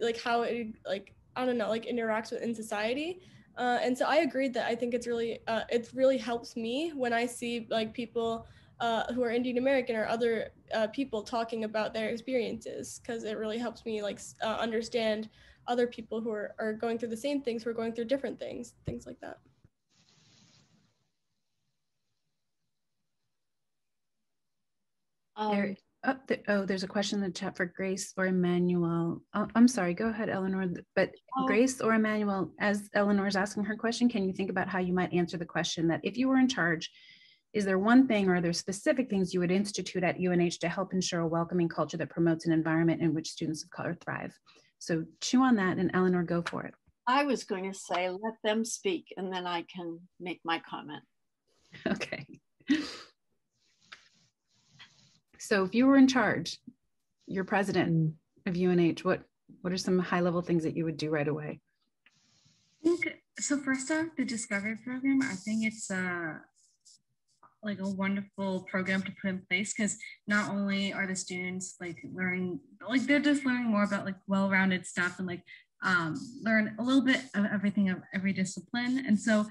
like how it like, I don't know, like interacts with in society. And so I agreed that I think it's really it really helps me when I see like people who are Indian American or other people talking about their experiences, because it really helps me like understand other people who are going through the same things, who are going through different things like that. There's a question in the chat for Grace or Emmanuel. Oh, I'm sorry, go ahead, Eleanor. But Grace or Emmanuel, as Eleanor's asking her question, can you think about how you might answer the question that if you were in charge, is there one thing or are there specific things you would institute at UNH to help ensure a welcoming culture that promotes an environment in which students of color thrive? So chew on that, and Eleanor, go for it. I was going to say, let them speak, and then I can make my comment. Okay. So if you were in charge, you're president of UNH, what are some high-level things that you would do right away? So first off, the Discovery Program, I think it's like a wonderful program to put in place, because not only are the students like learning, like they're just learning more about like well-rounded stuff and like learn a little bit of everything of every discipline. And so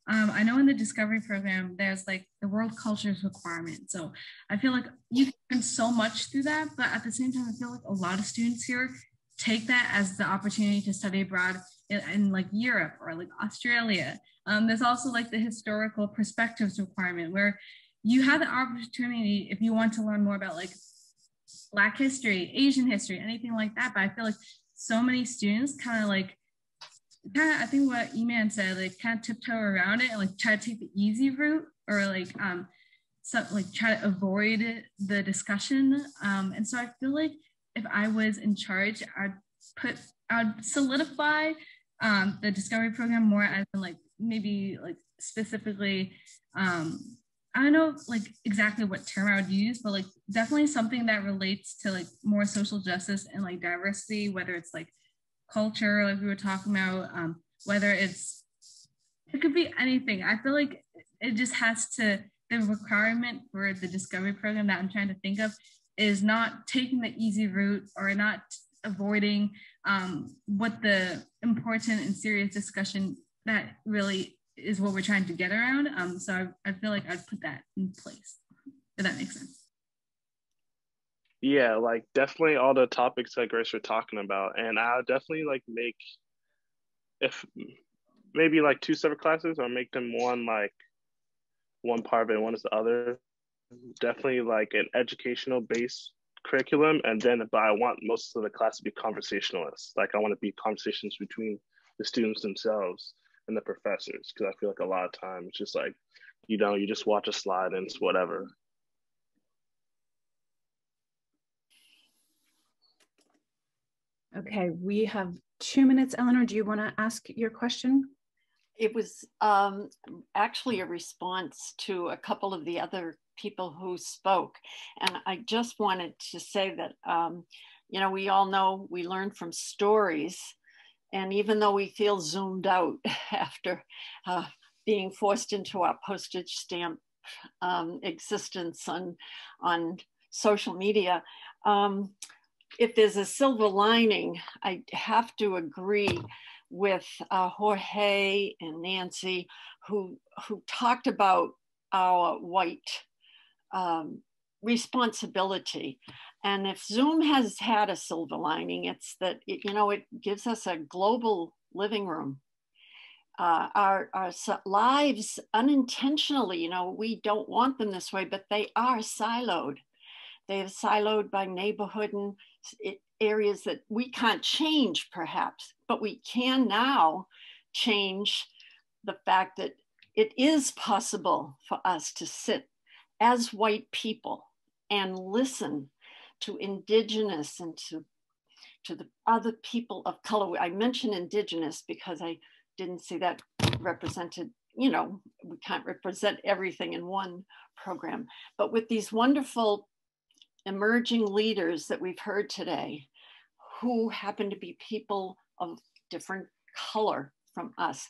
I know in the Discovery Program, there's like the world cultures requirement. So I feel like you can learn so much through that, but at the same time, I feel like a lot of students here take that as the opportunity to study abroad in like Europe or like Australia. There's also like the historical perspectives requirement, where you have the opportunity if you want to learn more about like Black history, Asian history, anything like that. But I feel like so many students I think what Eman said, like kind of tiptoe around it and like try to take the easy route, or like try to avoid the discussion. And so I feel like if I was in charge, I'd solidify the Discovery Program more as in like maybe like specifically, I don't know like exactly what term I would use, but like definitely something that relates to like more social justice and like diversity, whether it's like culture, like we were talking about, whether it could be anything. I feel like it just has to, the requirement for the Discovery Program that I'm trying to think of is not taking the easy route or not avoiding what the important and serious discussion that really is what we're trying to get around. So I feel like I'd put that in place, if that makes sense. Yeah, like definitely all the topics that Grace were talking about. And I'll definitely like make, if maybe like two separate classes, or make them one part of it and one is the other. Definitely like an educational based curriculum. And then, but I want most of the class to be conversationalists. Like I want to be conversations between the students themselves and the professors. Cause I feel like a lot of times it's just like, you know, you just watch a slide and it's whatever. Okay, we have 2 minutes. Eleanor, do you want to ask your question? It was actually a response to a couple of the other people who spoke. And I just wanted to say that, you know, we all know we learn from stories. And even though we feel zoomed out after being forced into our postage stamp existence on social media, if there's a silver lining, I have to agree with Jorge and Nancy, who talked about our white responsibility. And if Zoom has had a silver lining, it's that you know, it gives us a global living room. Our lives unintentionally, you know, we don't want them this way, but they are siloed. They are siloed by neighborhood and areas that we can't change perhaps, but we can now change the fact that it is possible for us to sit as white people and listen to indigenous and to the other people of color. I mention indigenous because I didn't see that represented. You know, we can't represent everything in one program, but with these wonderful emerging leaders that we've heard today, who happen to be people of different color from us,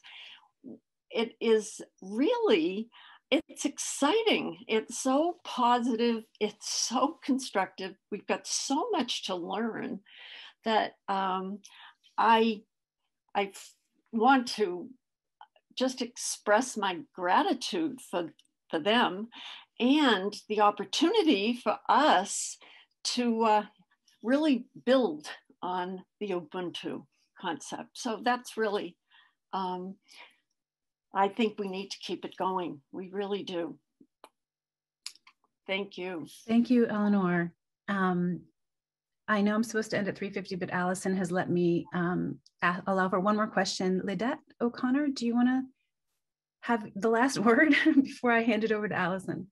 it is really, it's exciting. It's so positive. It's so constructive. We've got so much to learn that I want to just express my gratitude for them and the opportunity for us to really build on the Ubuntu concept. So that's really, I think we need to keep it going. We really do. Thank you. Thank you, Eleanor. I know I'm supposed to end at 3:50, but Allison has let me allow for one more question. Lidette O'Connor, do you want to have the last word before I hand it over to Allison?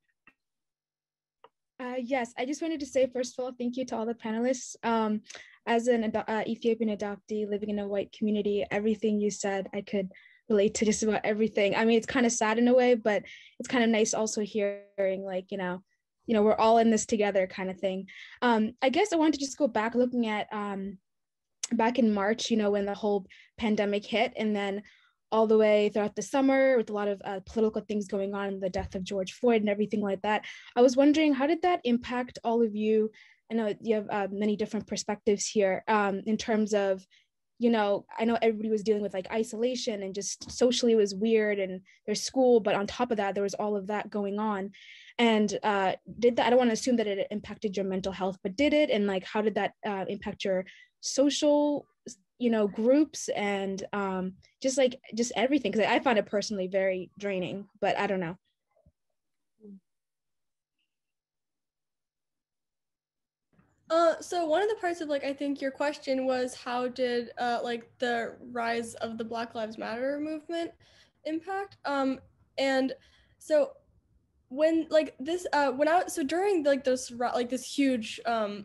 Yes, I just wanted to say, first of all, thank you to all the panelists. As an Ethiopian adoptee living in a white community, everything you said, I could relate to just about everything. I mean, it's kind of sad in a way, but it's kind of nice also hearing like, you know, we're all in this together kind of thing. I guess I wanted to just go back looking at back in March, you know, when the whole pandemic hit, and then all the way throughout the summer with a lot of political things going on, the death of George Floyd and everything like that. I was wondering, how did that impact all of you? I know you have many different perspectives here in terms of, you know, I know everybody was dealing with like isolation and just socially it was weird and there's school, but on top of that, there was all of that going on. And did that, I don't want to assume that it impacted your mental health, but did it? And like, how did that impact your social, you know, groups and just everything? Because I found it personally very draining, but I don't know. So one of the parts of like, I think your question was how did like the rise of the Black Lives Matter movement impact? And so when like this, so during like this huge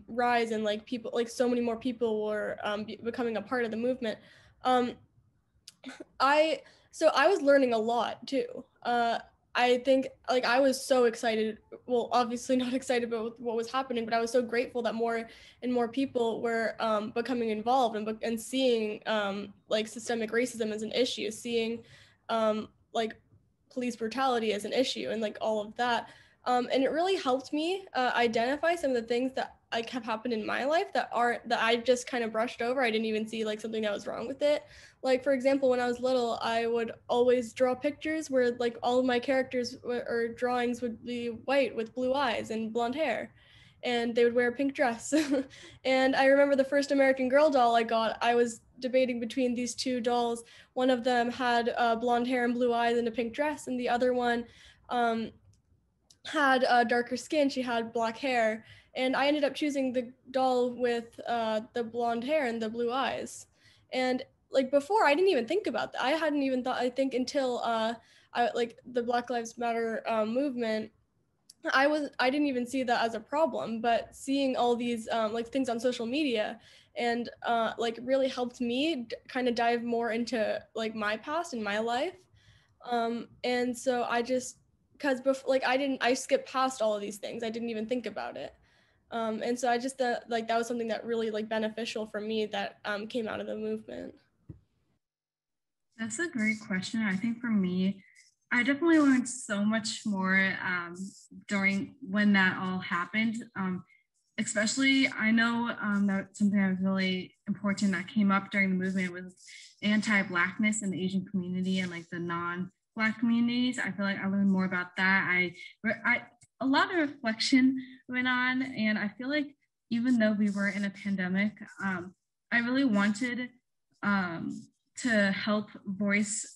rise and like people, like so many more people were becoming a part of the movement, I was learning a lot too. I think like I was so excited, well, obviously not excited about what was happening, but I was so grateful that more and more people were becoming involved and seeing like systemic racism as an issue, seeing like police brutality as an issue and like all of that. And it really helped me identify some of the things that like have happened in my life that I just kind of brushed over. I didn't even see like something that was wrong with it. Like, for example, when I was little, I would always draw pictures where like all of my characters or drawings would be white with blue eyes and blonde hair. and they would wear a pink dress. And I remember the first American Girl doll I got, I was debating between these two dolls. One of them had blonde hair and blue eyes and a pink dress, and the other one had darker skin. She had black hair. And I ended up choosing the doll with the blonde hair and the blue eyes. And like before, I didn't even think about that. I hadn't even thought, I think until the Black Lives Matter movement, I didn't even see that as a problem, but seeing all these like things on social media and like really helped me kind of dive more into like my past and my life. And so I just, because before, like I skipped past all of these things. I didn't even think about it. And so I just like that was something that really like beneficial for me that came out of the movement. That's a great question. I think for me, I definitely learned so much more during when that all happened. Especially, I know that something that was really important that came up during the movement was anti-Blackness in the Asian community and like the non-Black communities. I feel like I learned more about that. A lot of reflection went on, and I feel like even though we were in a pandemic, I really wanted to help voice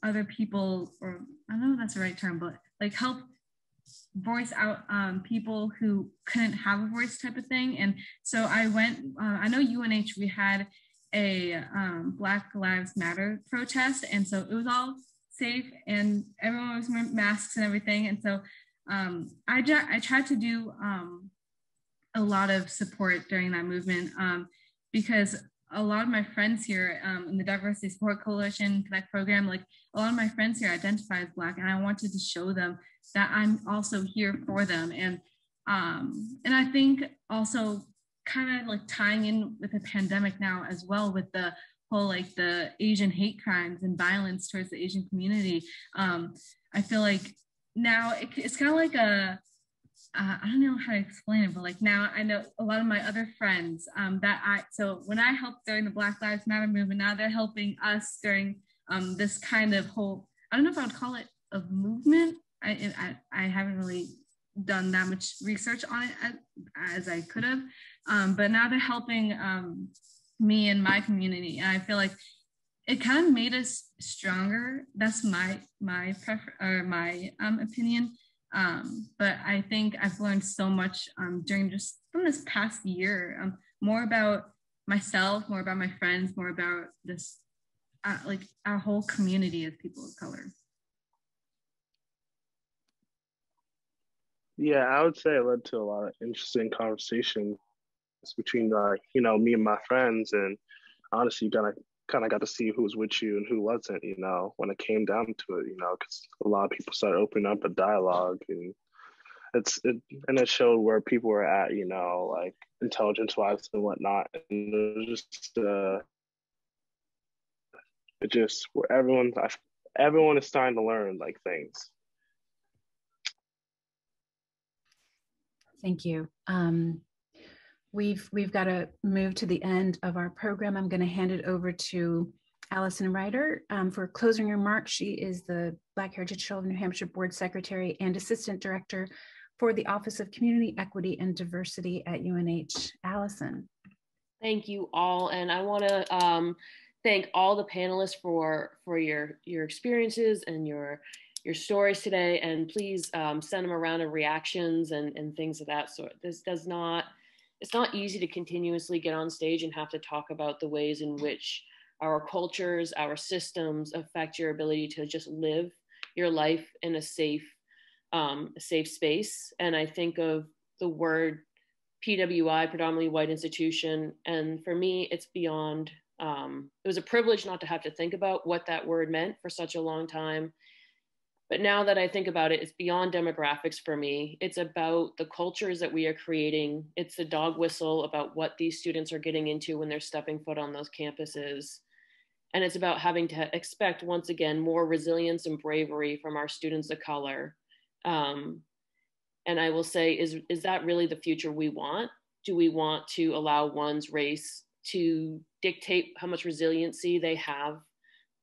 other people, or I don't know if that's the right term, but like help voice out people who couldn't have a voice type of thing. And so I went, I know UNH, we had a Black Lives Matter protest. And so it was all safe and everyone was wearing masks and everything. And so I tried to do a lot of support during that movement because a lot of my friends here in the Diversity Support Coalition Connect program, like a lot of my friends here identify as Black, and I wanted to show them that I'm also here for them. And I think also kind of like tying in with the pandemic now as well with the whole like the Asian hate crimes and violence towards the Asian community. I feel like now it's kind of like I don't know how to explain it, but like now I know a lot of my other friends so when I helped during the Black Lives Matter movement, now they're helping us during this kind of whole, I don't know if I would call it a movement. I haven't really done that much research on it as I could have, but now they're helping me and my community, and I feel like it kind of made us stronger. That's my opinion. But I think I've learned so much during just from this past year, more about myself, more about my friends, more about this, like our whole community as people of color. Yeah, I would say it led to a lot of interesting conversations between like, you know, me and my friends, and honestly, you kind of got to see who was with you and who wasn't, you know, when it came down to it, you know, because a lot of people started opening up a dialogue, and it showed where people were at, you know, like intelligence wise and whatnot, and it was just where everyone is starting to learn like things. Thank you. We've got to move to the end of our program. I'm going to hand it over to Allison Ryder for closing remarks. She is the Black Heritage Trail of New Hampshire Board Secretary and Assistant Director for the Office of Community Equity and Diversity at UNH. Allison. Thank you all. And I want to thank all the panelists for your experiences and your stories today. And please send them around in reactions and things of that sort. It's not easy to continuously get on stage and have to talk about the ways in which our cultures, our systems affect your ability to just live your life in a safe space. And I think of the word PWI, predominantly white institution. And for me, it's beyond, it was a privilege not to have to think about what that word meant for such a long time. But now that I think about it, it's beyond demographics for me. It's about the cultures that we are creating. It's the dog whistle about what these students are getting into when they're stepping foot on those campuses. And it's about having to expect, once again, more resilience and bravery from our students of color. And I will say, is that really the future we want? Do we want to allow one's race to dictate how much resiliency they have,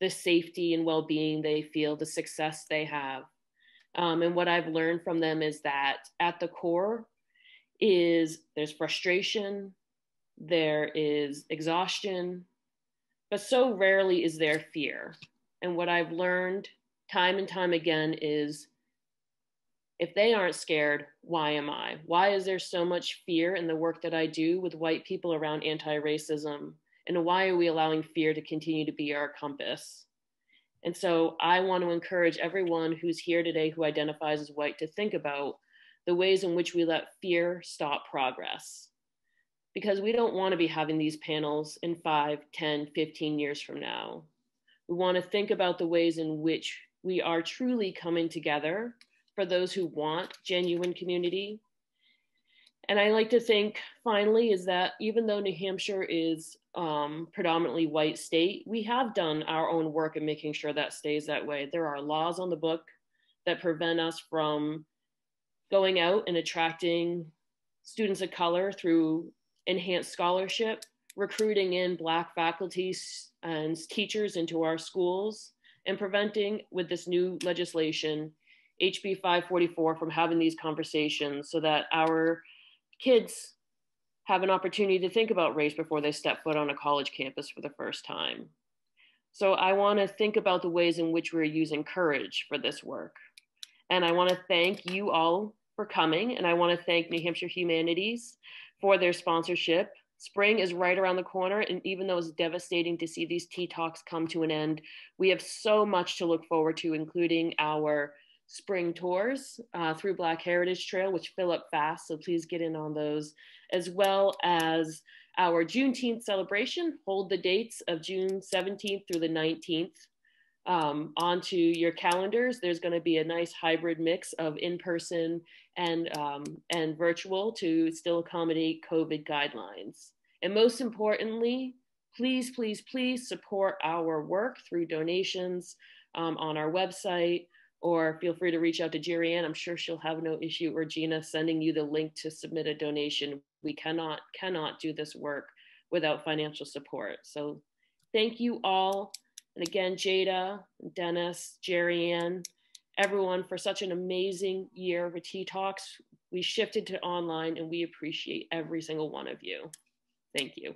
the safety and well-being they feel, the success they have? And what I've learned from them is that at the core, is there's frustration, there is exhaustion, but so rarely is there fear. And what I've learned time and time again is if they aren't scared, why am I? Why is there so much fear in the work that I do with white people around anti-racism? And why are we allowing fear to continue to be our compass? And so I want to encourage everyone who's here today who identifies as white to think about the ways in which we let fear stop progress. Because we don't want to be having these panels in 5, 10, 15 years from now. We want to think about the ways in which we are truly coming together for those who want genuine community. And I like to think, finally, is that even though New Hampshire is predominantly white state, we have done our own work in making sure that stays that way. There are laws on the book that prevent us from going out and attracting students of color through enhanced scholarship, recruiting in Black faculty and teachers into our schools, and preventing, with this new legislation, HB 544, from having these conversations so that our kids have an opportunity to think about race before they step foot on a college campus for the first time. So I want to think about the ways in which we're using courage for this work. And I want to thank you all for coming, and I want to thank New Hampshire Humanities for their sponsorship. Spring is right around the corner, and even though it's devastating to see these tea talks come to an end, we have so much to look forward to, including our spring tours through Black Heritage Trail, which fill up fast, so please get in on those, as well as our Juneteenth celebration. Hold the dates of June 17th through the 19th onto your calendars. There's going to be a nice hybrid mix of in-person and virtual to still accommodate COVID guidelines. And most importantly, please, please, please support our work through donations on our website, or feel free to reach out to Jerry Ann. I'm sure she'll have no issue, or Gina, sending you the link to submit a donation. We cannot do this work without financial support. So thank you all. And again, Jada, Dennis, Jerry Ann, everyone, for such an amazing year with Tea Talks. We shifted to online, and we appreciate every single one of you. Thank you.